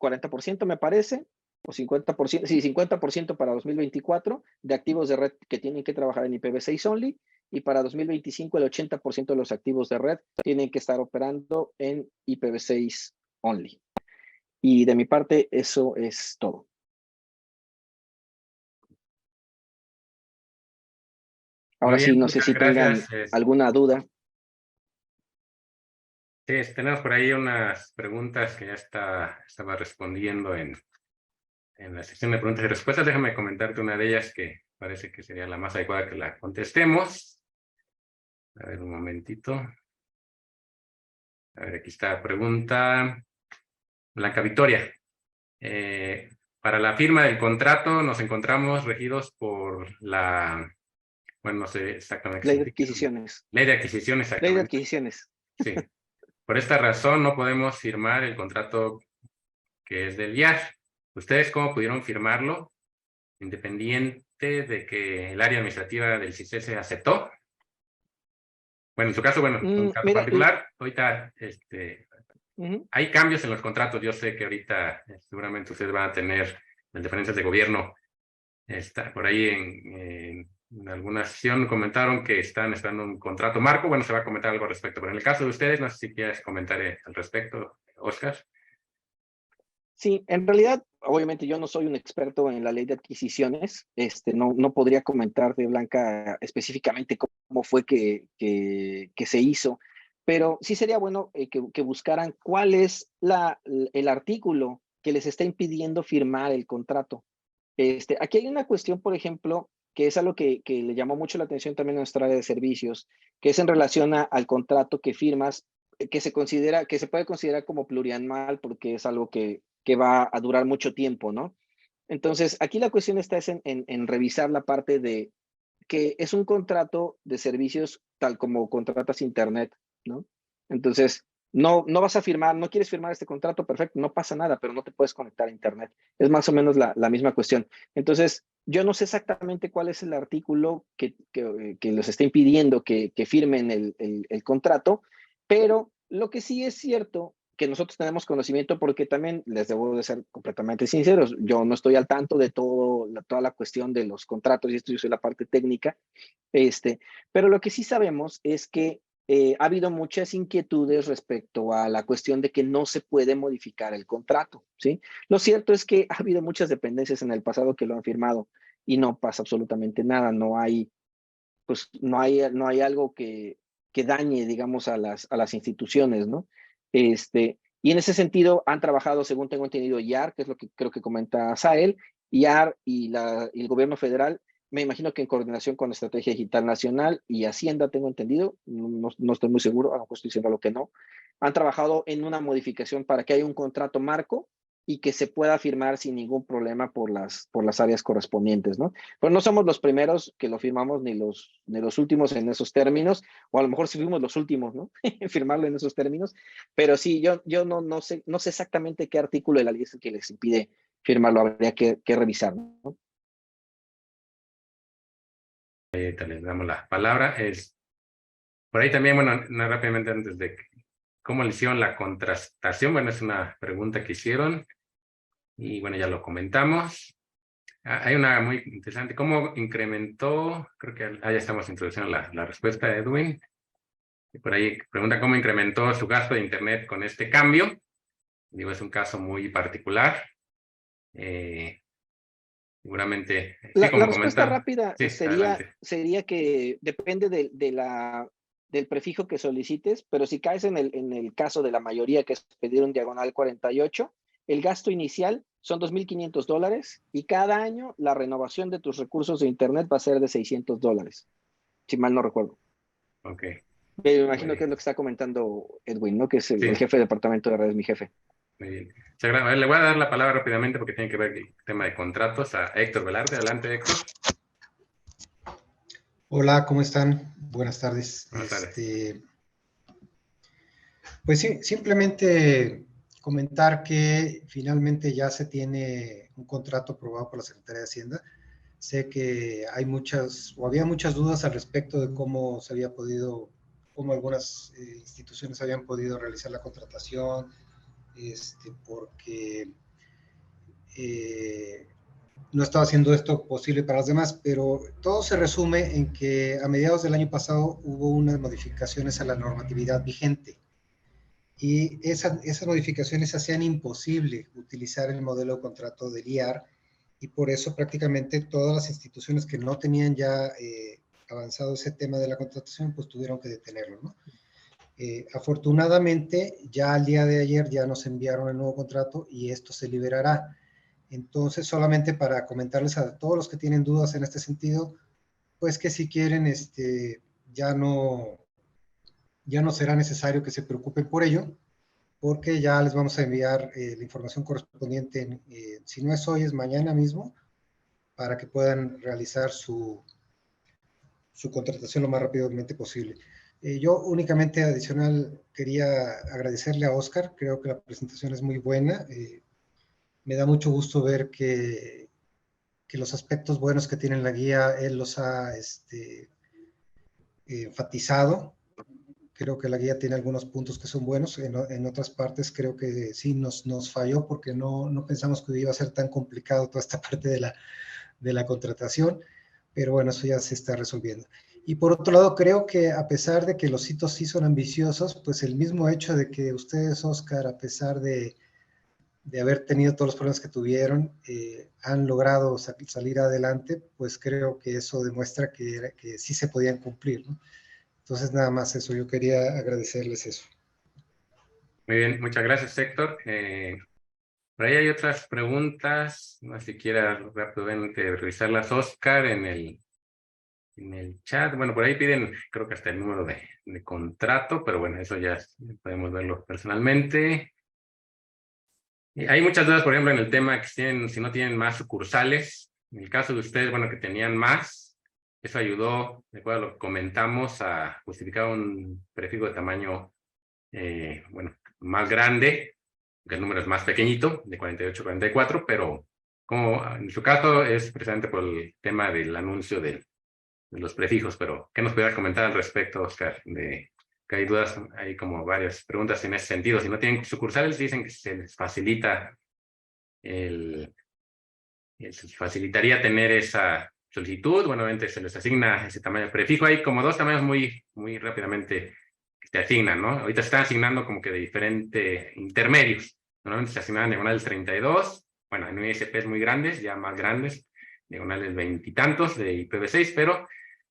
40%, me parece, o 50%, sí, 50% para 2024 de activos de red que tienen que trabajar en IPv6 only, y para 2025 el 80% de los activos de red tienen que estar operando en IPv6 only. Y de mi parte, eso es todo. Ahora sí, no sé si tengan alguna duda. Sí, tenemos por ahí unas preguntas que ya estaba respondiendo en la sección de preguntas y respuestas. Déjame comentarte una de ellas que parece que sería la más adecuada que la contestemos. A ver, un momentito. A ver, aquí está la pregunta. Blanca Victoria. Para la firma del contrato nos encontramos regidos por bueno, no sé exactamente. Ley de adquisiciones. Ley de adquisiciones, exactamente. Ley de adquisiciones. Sí. Por esta razón no podemos firmar el contrato que es del IAR. ¿Ustedes cómo pudieron firmarlo? Independiente de que el área administrativa del CICESE aceptó. Bueno, en su caso, bueno, en un caso particular, ahorita hay cambios en los contratos. Yo sé que ahorita seguramente ustedes van a tener las diferencias de gobierno. Por ahí en alguna sesión comentaron que están esperando un contrato marco. Bueno, se va a comentar algo al respecto. Pero en el caso de ustedes, no sé si quieres comentar al respecto, Oscar. Sí, en realidad, obviamente yo no soy un experto en la ley de adquisiciones, no podría comentarte, Blanca, específicamente cómo fue que se hizo, pero sí sería bueno que buscaran cuál es el artículo que les está impidiendo firmar el contrato. Aquí hay una cuestión, por ejemplo, que es algo que le llamó mucho la atención también a nuestra área de servicios, que es en relación al contrato que firmas, que se puede considerar como plurianual porque es algo que va a durar mucho tiempo, ¿no? Entonces, aquí la cuestión está en revisar la parte de que es un contrato de servicios tal como contratas internet, ¿no? Entonces, no vas a firmar, no quieres firmar este contrato, perfecto, no pasa nada, pero no te puedes conectar a internet. Es más o menos la misma cuestión. Entonces, yo no sé exactamente cuál es el artículo que les está impidiendo que firmen el contrato, pero lo que sí es cierto que nosotros tenemos conocimiento, porque también les debo de ser completamente sinceros, yo no estoy al tanto de toda la cuestión de los contratos, y esto yo soy la parte técnica, pero lo que sí sabemos es que ha habido muchas inquietudes respecto a la cuestión de que no se puede modificar el contrato, ¿sí? Lo cierto es que ha habido muchas dependencias en el pasado que lo han firmado y no pasa absolutamente nada, no hay algo que dañe, digamos, a las instituciones, ¿no? Y en ese sentido han trabajado, según tengo entendido, IAR, que es lo que creo que comenta Sael, IAR y el gobierno federal, me imagino que en coordinación con la Estrategia Digital Nacional y Hacienda, tengo entendido, no estoy muy seguro, a lo mejor estoy diciendo lo que no, han trabajado en una modificación para que haya un contrato marco y que se pueda firmar sin ningún problema por las áreas correspondientes, ¿no? Pero no somos los primeros que lo firmamos, ni los últimos en esos términos, o a lo mejor sí fuimos los últimos, ¿no? En firmarlo en esos términos, pero sí, yo no sé exactamente qué artículo de la ley es el que les impide firmarlo, habría que revisarlo, ¿no? ahorita les damos la palabra. Por ahí también, bueno, rápidamente antes de cómo le hicieron la contratación, bueno, es una pregunta que hicieron y bueno, ya lo comentamos. Hay una muy interesante, ¿cómo incrementó? Creo que ya estamos introduciendo la respuesta de Edwin. Y por ahí pregunta cómo incrementó su gasto de internet con este cambio. Digo, es un caso muy particular. Seguramente, sí, La como respuesta comentar. rápida Sí, adelante. sería que depende del prefijo que solicites, pero si caes en el caso de la mayoría, que es pedir un diagonal 48, el gasto inicial son $2,500 y cada año la renovación de tus recursos de internet va a ser de $600, si mal no recuerdo. Ok, Me muy imagino que es bien. lo que está comentando Edwin, ¿no? Que es el Sí, jefe de departamento de redes, mi jefe. muy bien. A ver, le voy a dar la palabra rápidamente porque tiene que ver el tema de contratos a Héctor Velarde. Adelante, Héctor. Hola, ¿cómo están? Buenas tardes. Buenas tardes. Pues sí, simplemente comentar que finalmente ya se tiene un contrato aprobado por la Secretaría de Hacienda. Sé que hay había muchas dudas al respecto de cómo se había podido, cómo algunas instituciones habían podido realizar la contratación, porque no estaba haciendo esto posible para los demás, pero todo se resume en que a mediados del año pasado hubo unas modificaciones a la normatividad vigente y esas modificaciones hacían imposible utilizar el modelo de contrato del IAR y por eso prácticamente todas las instituciones que no tenían ya avanzado ese tema de la contratación pues tuvieron que detenerlo, ¿no? Afortunadamente ya al día de ayer ya nos enviaron el nuevo contrato y esto se liberará. Entonces, solamente para comentarles a todos los que tienen dudas en este sentido, pues que si quieren, ya no será necesario que se preocupen por ello, porque ya les vamos a enviar la información correspondiente, si no es hoy, es mañana mismo, para que puedan realizar su contratación lo más rápidamente posible. Yo únicamente adicional quería agradecerle a Oscar, creo que la presentación es muy buena, me da mucho gusto ver que los aspectos buenos que tiene la guía, él los ha enfatizado. Creo que la guía tiene algunos puntos que son buenos, en otras partes creo que sí nos falló porque no pensamos que iba a ser tan complicado toda esta parte de la contratación, pero bueno, eso ya se está resolviendo. Y por otro lado, creo que a pesar de que los hitos sí son ambiciosos, pues el mismo hecho de que ustedes, Oscar, a pesar de haber tenido todos los problemas que tuvieron, han logrado salir adelante, pues creo que eso demuestra que sí se podían cumplir, ¿no? Entonces, nada más eso, yo quería agradecerles eso. Muy bien, muchas gracias, Héctor. Por ahí hay otras preguntas, no sé si quiera rápidamente revisarlas, Oscar, en el chat. Bueno, por ahí piden, creo que hasta el número de contrato, pero bueno, eso ya podemos verlo personalmente. Hay muchas dudas, por ejemplo, en el tema que si no tienen más sucursales. En el caso de ustedes, bueno, que tenían más, eso ayudó, de acuerdo a lo que comentamos, a justificar un prefijo de tamaño, bueno, más grande, que el número es más pequeñito, de 48 a 44, pero como en su caso es precisamente por el tema del anuncio de los prefijos, pero ¿qué nos pudiera comentar al respecto, Oscar? Que hay dudas, hay como varias preguntas en ese sentido. Si no tienen sucursales, dicen que se les facilita se les facilitaría tener esa solicitud. Bueno, obviamente se les asigna ese tamaño prefijo. Hay como dos tamaños muy rápidamente que se asignan, ¿no? Ahorita se están asignando como que de diferentes intermedios. Normalmente se asignan diagonales 32, bueno, en ISPs muy grandes, ya más grandes, diagonales 20 y tantos de IPv6, pero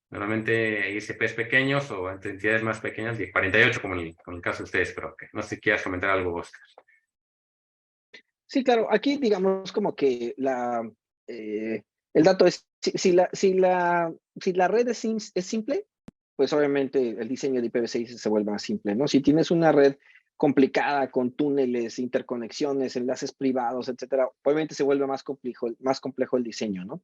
normalmente ISPs pequeños o entidades más pequeñas de 48, como en el caso de ustedes, pero que no sé si quieras comentar algo, Oscar. Sí, claro, aquí digamos como que el dato es, si la red es simple, pues obviamente el diseño de IPv6 se vuelve más simple, ¿no? Si tienes una red complicada con túneles, interconexiones, enlaces privados, etcétera, obviamente se vuelve más complejo el diseño, ¿no?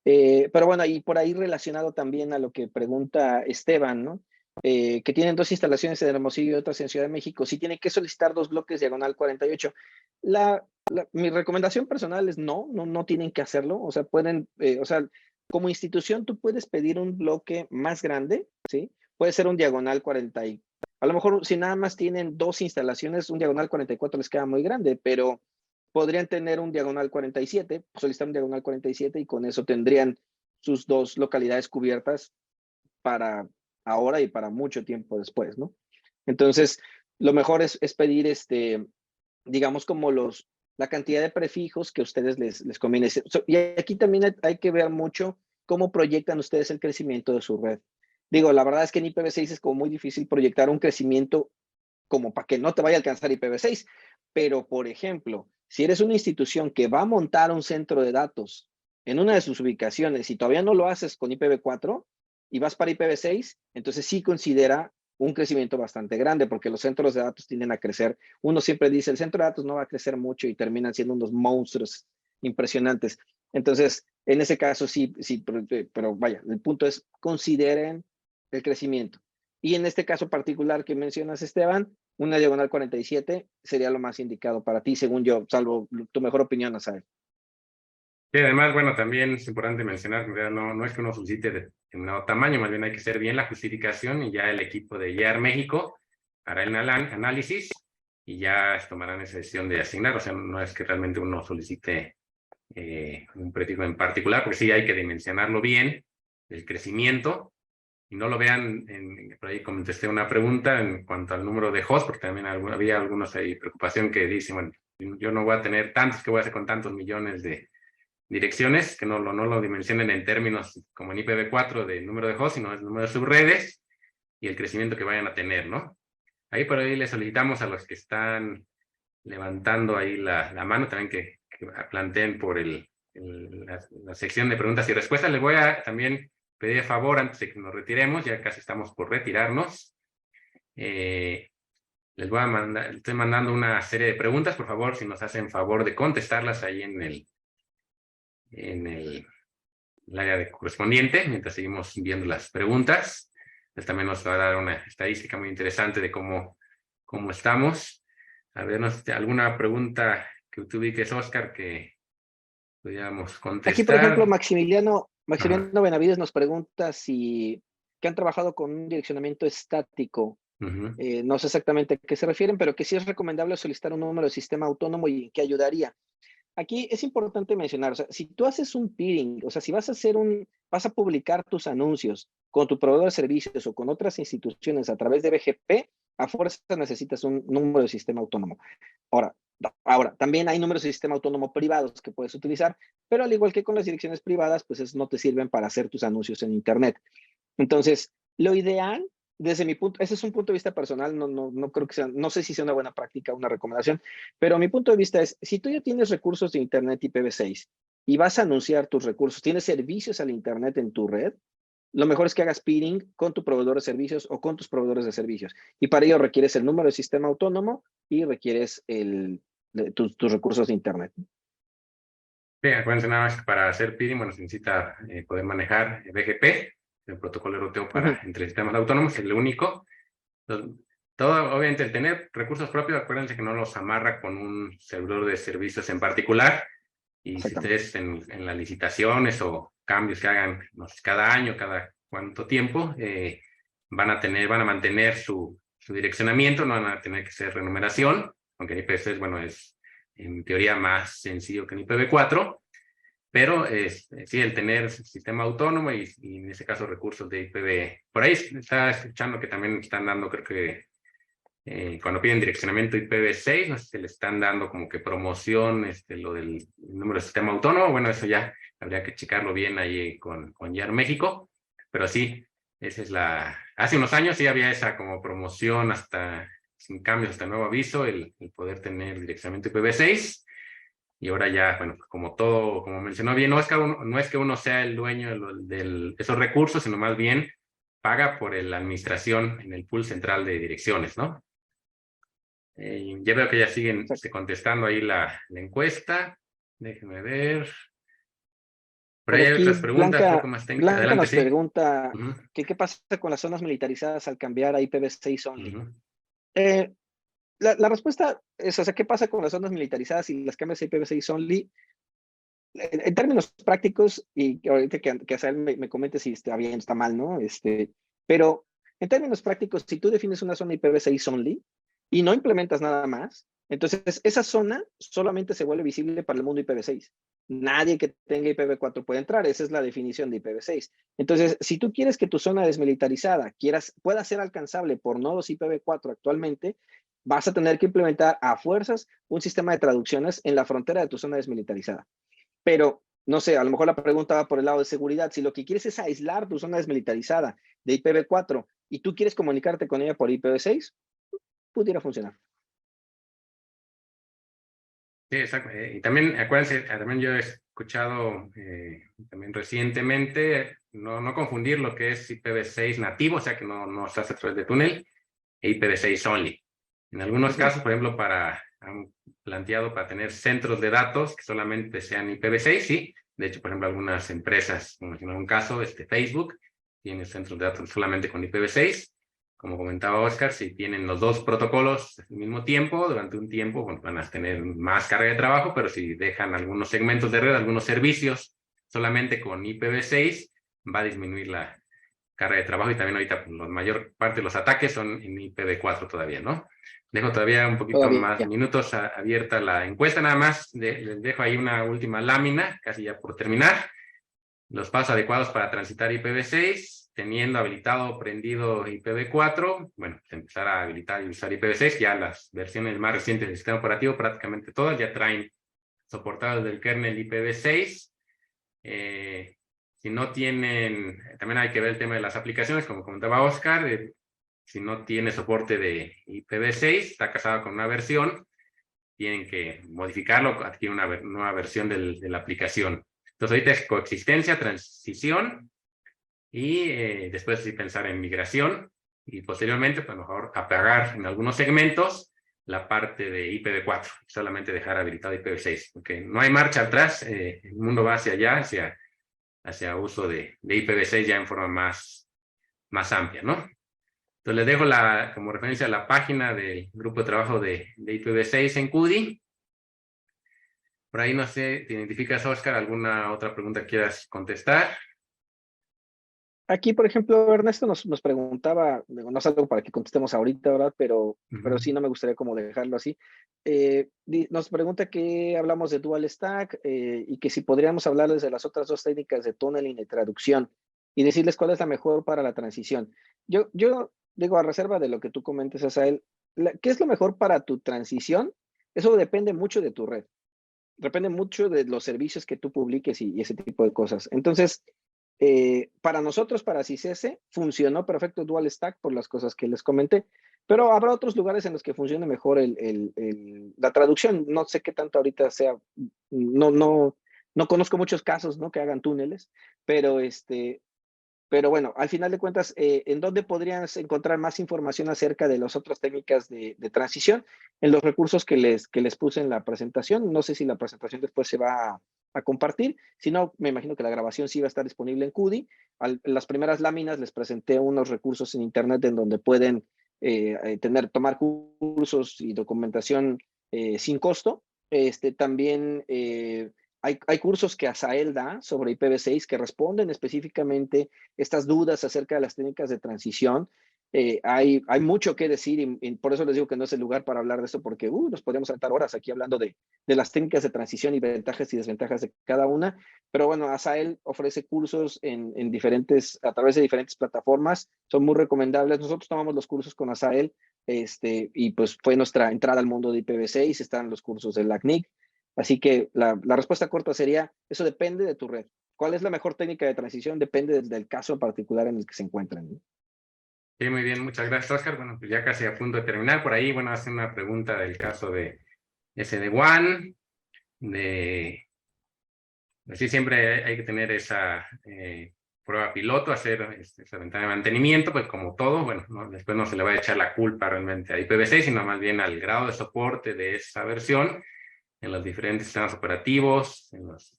Pero bueno, y por ahí relacionado también a lo que pregunta Esteban, ¿no? Que tienen dos instalaciones en Hermosillo y otras en Ciudad de México, si tienen que solicitar 2 bloques diagonal 48. Mi recomendación personal es no tienen que hacerlo, o sea, pueden, como institución tú puedes pedir un bloque más grande, ¿sí? Puede ser un diagonal 40 y a lo mejor si nada más tienen 2 instalaciones, un diagonal 44 les queda muy grande, pero podrían tener un diagonal 47, solicitar un diagonal 47 y con eso tendrían sus 2 localidades cubiertas para ahora y para mucho tiempo después, ¿no? Entonces, lo mejor es pedir, digamos, como la cantidad de prefijos que a ustedes les conviene. Y aquí también hay que ver mucho cómo proyectan ustedes el crecimiento de su red. Digo, la verdad es que en IPv6 es como muy difícil proyectar un crecimiento como para que no te vaya a alcanzar IPv6, pero por ejemplo, si eres una institución que va a montar un centro de datos en una de sus ubicaciones y todavía no lo haces con IPv4 y vas para IPv6, entonces sí considera un crecimiento bastante grande porque los centros de datos tienden a crecer. Uno siempre dice, el centro de datos no va a crecer mucho y terminan siendo unos monstruos impresionantes. Entonces, en ese caso sí, pero vaya, el punto es consideren el crecimiento. Y en este caso particular que mencionas, Esteban, una diagonal 47 sería lo más indicado para ti, según yo, salvo tu mejor opinión, Asael. Y además, bueno, también es importante mencionar que no es que uno solicite de determinado tamaño, más bien hay que hacer bien la justificación y ya el equipo de IAR México hará el análisis y ya tomarán esa decisión de asignar. O sea, no es que realmente uno solicite un prefijo en particular, porque sí hay que dimensionarlo bien, el crecimiento, y no lo vean, por ahí contesté una pregunta en cuanto al número de hosts, porque también había algunos ahí preocupación que dicen, bueno, yo no voy a tener tantos, que voy a hacer con tantos millones de direcciones, que no lo dimensionen en términos como en IPv4 de número de hosts, sino el número de subredes y el crecimiento que vayan a tener, ¿no? Ahí por ahí le solicitamos a los que están levantando ahí la mano también que planteen por la sección de preguntas y respuestas. Les voy a también pedir a favor, antes de que nos retiremos, ya casi estamos por retirarnos, les voy a mandar, estoy mandando una serie de preguntas, por favor, si nos hacen favor de contestarlas ahí en el área correspondiente, mientras seguimos viendo las preguntas. Pues también nos va a dar una estadística muy interesante de cómo estamos. A ver, alguna pregunta que tú ubiques, Oscar, que pudiéramos contestar. Aquí, por ejemplo, Maximiliano Benavides nos pregunta si que han trabajado con un direccionamiento estático. No sé exactamente a qué se refieren, pero que sí es recomendable solicitar un número de sistema autónomo y en qué ayudaría. Aquí es importante mencionar, o sea, si tú haces un peering, o sea, si vas a publicar tus anuncios con tu proveedor de servicios o con otras instituciones a través de BGP, a fuerza necesitas un número de sistema autónomo. Ahora, también hay números de sistema autónomo privados que puedes utilizar, pero al igual que con las direcciones privadas, pues no te sirven para hacer tus anuncios en Internet. Entonces, lo ideal, desde mi punto, ese es un punto de vista personal, no creo que sea, no sé si sea una buena práctica, una recomendación, pero mi punto de vista es, si tú ya tienes recursos de Internet IPv6 y vas a anunciar tus recursos, tienes servicios al Internet en tu red, lo mejor es que hagas peering con tu proveedor de servicios o con tus proveedores de servicios. Y para ello requieres el número de sistema autónomo y requieres tus recursos de Internet. Sí, acuérdense nada más que para hacer peering, bueno, se necesita poder manejar BGP, el protocolo europeo para entre sistemas autónomos, es el único. Entonces, obviamente, el tener recursos propios, acuérdense que no los amarra con un servidor de servicios en particular. Y si ustedes en las licitaciones o cambios que hagan cada año, cada cuánto tiempo, van a mantener su direccionamiento, no van a tener que hacer renumeración, aunque en IPv6, bueno, es en teoría más sencillo que en IPv4, pero sí, el tener sistema autónomo y en ese caso recursos de IPv. Por ahí está escuchando que también están dando, creo que cuando piden direccionamiento IPv6, no sé si le están dando como que promoción, lo del número de sistema autónomo. Bueno, eso ya habría que checarlo bien ahí con IAR México, pero sí, esa es hace unos años sí había esa como promoción hasta, sin cambios, hasta nuevo aviso, el poder tener direccionamiento IPv6, y ahora ya, bueno, como todo, como mencionó bien Oscar, no es que uno sea el dueño de esos recursos, sino más bien paga por la administración en el pool central de direcciones, ¿no? Ya veo que ya siguen contestando ahí la encuesta. Déjenme ver. Por ahí hay otras preguntas, poco más técnicas. Blanca nos pregunta que qué pasa con las zonas militarizadas al cambiar a IPv6 only. La respuesta es, o sea, ¿qué pasa con las zonas militarizadas y las cambias a IPv6 only? en términos prácticos, y ahorita que Asael me comente si está bien, está mal, ¿no? Pero en términos prácticos, si tú defines una zona IPv6 only y no implementas nada más, entonces esa zona solamente se vuelve visible para el mundo IPv6. Nadie que tenga IPv4 puede entrar, esa es la definición de IPv6. Entonces, si tú quieres que tu zona desmilitarizada pueda ser alcanzable por nodos IPv4 actualmente, vas a tener que implementar a fuerzas un sistema de traducciones en la frontera de tu zona desmilitarizada. Pero, no sé, a lo mejor la pregunta va por el lado de seguridad. Si lo que quieres es aislar tu zona desmilitarizada de IPv4 y tú quieres comunicarte con ella por IPv6, pudiera funcionar. Sí, exacto. Y también, acuérdense, también yo he escuchado también recientemente, no confundir lo que es IPv6 nativo, o sea que no se hace a través de túnel, e IPv6 only. En algunos casos, por ejemplo, han planteado para tener centros de datos que solamente sean IPv6, sí. De hecho, por ejemplo, algunas empresas, como en un caso, Facebook, tiene centros de datos solamente con IPv6. Como comentaba Oscar, si tienen los dos protocolos al mismo tiempo, durante un tiempo, bueno, van a tener más carga de trabajo, pero si dejan algunos segmentos de red, algunos servicios solamente con IPv6, va a disminuir la carga de trabajo y también ahorita pues, la mayor parte de los ataques son en IPv4 todavía, ¿no? Dejo todavía un poquito más minutos abierta la encuesta, nada más les dejo ahí una última lámina, casi ya por terminar. Los pasos adecuados para transitar IPv6, teniendo habilitado o prendido IPv4, bueno, pues empezar a habilitar y usar IPv6, ya las versiones más recientes del sistema operativo, prácticamente todas, ya traen soportados del kernel IPv6. Si no tienen, también hay que ver el tema de las aplicaciones, como comentaba Oscar, si no tiene soporte de IPv6, está casado con una versión, tienen que modificarlo, adquirir una nueva versión de la aplicación. Entonces ahorita es coexistencia, transición, y después sí pensar en migración, y posteriormente, pues mejor apagar en algunos segmentos la parte de IPv4, solamente dejar habilitado IPv6, porque no hay marcha atrás, el mundo va hacia allá, hacia uso de IPv6 ya en forma más amplia, ¿no? Entonces les dejo como referencia la página del grupo de trabajo de IPv6 en CUDI. Por ahí no sé, ¿te identificas, Oscar? ¿Alguna otra pregunta que quieras contestar? Aquí, por ejemplo, Ernesto nos preguntaba, no es algo para que contestemos ahorita, ¿verdad? Pero sí no me gustaría como dejarlo así. Nos pregunta que hablamos de Dual Stack y que si podríamos hablarles de las otras dos técnicas de tunneling y traducción y decirles cuál es la mejor para la transición. Yo digo, a reserva de lo que tú comentes, Asael, ¿qué es lo mejor para tu transición? Eso depende mucho de tu red. Depende mucho de los servicios que tú publiques y ese tipo de cosas. Entonces, para nosotros, para CICESE, funcionó perfecto Dual Stack por las cosas que les comenté, pero habrá otros lugares en los que funcione mejor la traducción. No sé qué tanto ahorita sea, no conozco muchos casos, ¿no? Que hagan túneles, pero bueno, al final de cuentas, ¿en dónde podrías encontrar más información acerca de las otras técnicas de transición? En los recursos que les puse en la presentación. No sé si la presentación después se va a compartir. Si no, me imagino que la grabación sí va a estar disponible en CUDI. En las primeras láminas les presenté unos recursos en Internet en donde pueden tomar cursos y documentación sin costo. También hay cursos que Asael da sobre IPv6 que responden específicamente estas dudas acerca de las técnicas de transición. Hay mucho que decir y por eso les digo que no es el lugar para hablar de esto porque nos podríamos saltar horas aquí hablando de las técnicas de transición y ventajas y desventajas de cada una. Pero bueno, Asael ofrece cursos a través de diferentes plataformas. Son muy recomendables. Nosotros tomamos los cursos con Asael y pues fue nuestra entrada al mundo de IPv6. Están los cursos de la CNIC. Así que la respuesta corta sería, eso depende de tu red. ¿Cuál es la mejor técnica de transición? Depende del caso en particular en el que se encuentren, ¿no? Sí, muy bien, muchas gracias, Oscar. Bueno, pues ya casi a punto de terminar. Por ahí, bueno, hace una pregunta del caso de SD-WAN, pues sí, siempre hay que tener esa prueba piloto, hacer esa ventana de mantenimiento, pues como todo, bueno, después no se le va a echar la culpa realmente a IPv6, sino más bien al grado de soporte de esa versión en los diferentes sistemas operativos, en los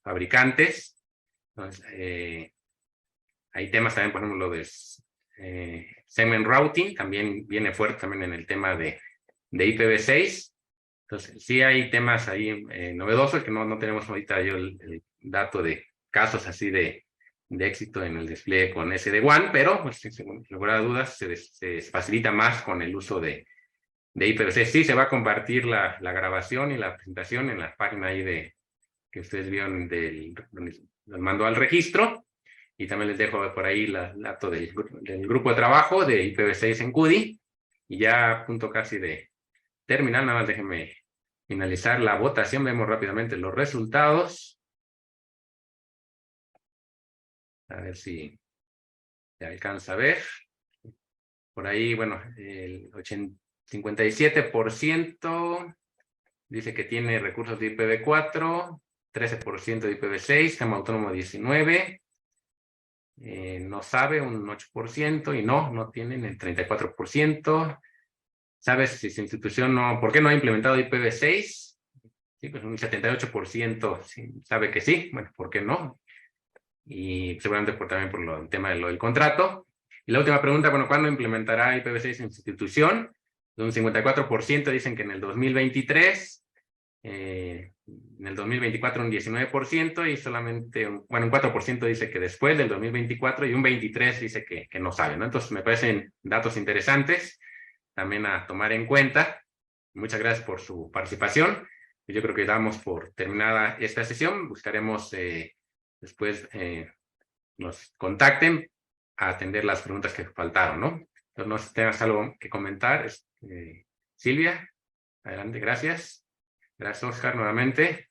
fabricantes. Entonces, hay temas también, por ejemplo, de segment routing, también viene fuerte también en el tema de IPv6. Entonces, sí hay temas ahí novedosos que no tenemos ahorita yo el dato de casos así de éxito en el despliegue con SD-WAN, pero pues, sin lugar a dudas se facilita más con el uso de IPv6. Sí, se va a compartir la grabación y la presentación en la página ahí que ustedes vieron donde los mandó al registro, y también les dejo por ahí el dato del grupo de trabajo de IPv6 en CUDI, y ya a punto casi de terminar, nada más déjenme finalizar la votación. Vemos rápidamente los resultados. A ver si se alcanza a ver. Por ahí, bueno, el 57% dice que tiene recursos de IPv4, 13% de IPv6, sistema autónomo 19%, no sabe un 8%, y no tienen el 34%. ¿Sabes si su institución por qué no ha implementado IPv6? Sí, pues un 78% sabe que sí. Bueno, ¿por qué no? Y seguramente también por el tema del contrato. Y la última pregunta, bueno, ¿cuándo implementará IPv6 en su institución? Un 54% dicen que en el 2023, en el 2024 un 19%, y solamente, un 4% dice que después del 2024, y un 23% dice que no sabe, ¿no? Entonces me parecen datos interesantes también a tomar en cuenta. Muchas gracias por su participación. Yo creo que damos por terminada esta sesión. Buscaremos después nos contacten a atender las preguntas que faltaron, ¿no? Entonces, no sé si tengas algo que comentar. Silvia, adelante, gracias. Gracias, Oscar, nuevamente.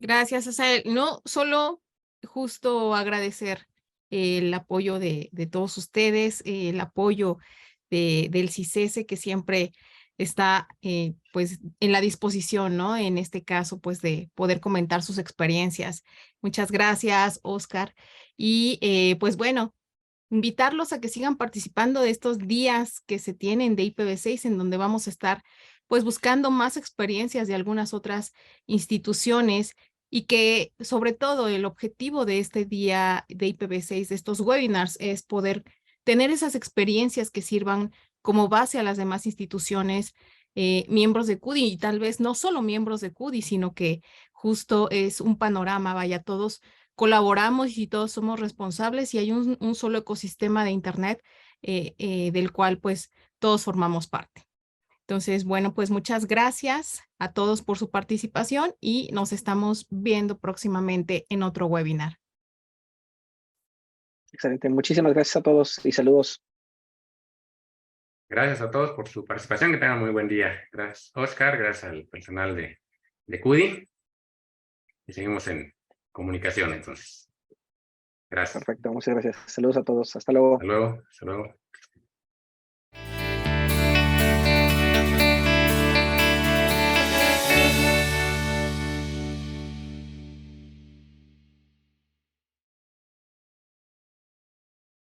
Gracias, Asael. No, solo justo agradecer el apoyo de todos ustedes, el apoyo del CICESE, que siempre está pues en la disposición, ¿no? En este caso, pues de poder comentar sus experiencias. Muchas gracias, Oscar. Y pues bueno, invitarlos a que sigan participando de estos días que se tienen de IPv6, en donde vamos a estar pues buscando más experiencias de algunas otras instituciones, y que sobre todo el objetivo de este día de IPv6, de estos webinars, es poder tener esas experiencias que sirvan como base a las demás instituciones, miembros de CUDI, y tal vez no solo miembros de CUDI, sino que justo es un panorama, vaya, todos colaboramos y todos somos responsables, y hay un solo ecosistema de Internet del cual pues todos formamos parte. Entonces, bueno, pues muchas gracias a todos por su participación, y nos estamos viendo próximamente en otro webinar. Excelente. Muchísimas gracias a todos y saludos. Gracias a todos por su participación. Que tengan muy buen día. Gracias, Oscar. Gracias al personal de CUDI. Y seguimos en comunicación, entonces. Gracias. Perfecto. Muchas gracias. Saludos a todos. Hasta luego. Hasta luego. Hasta luego.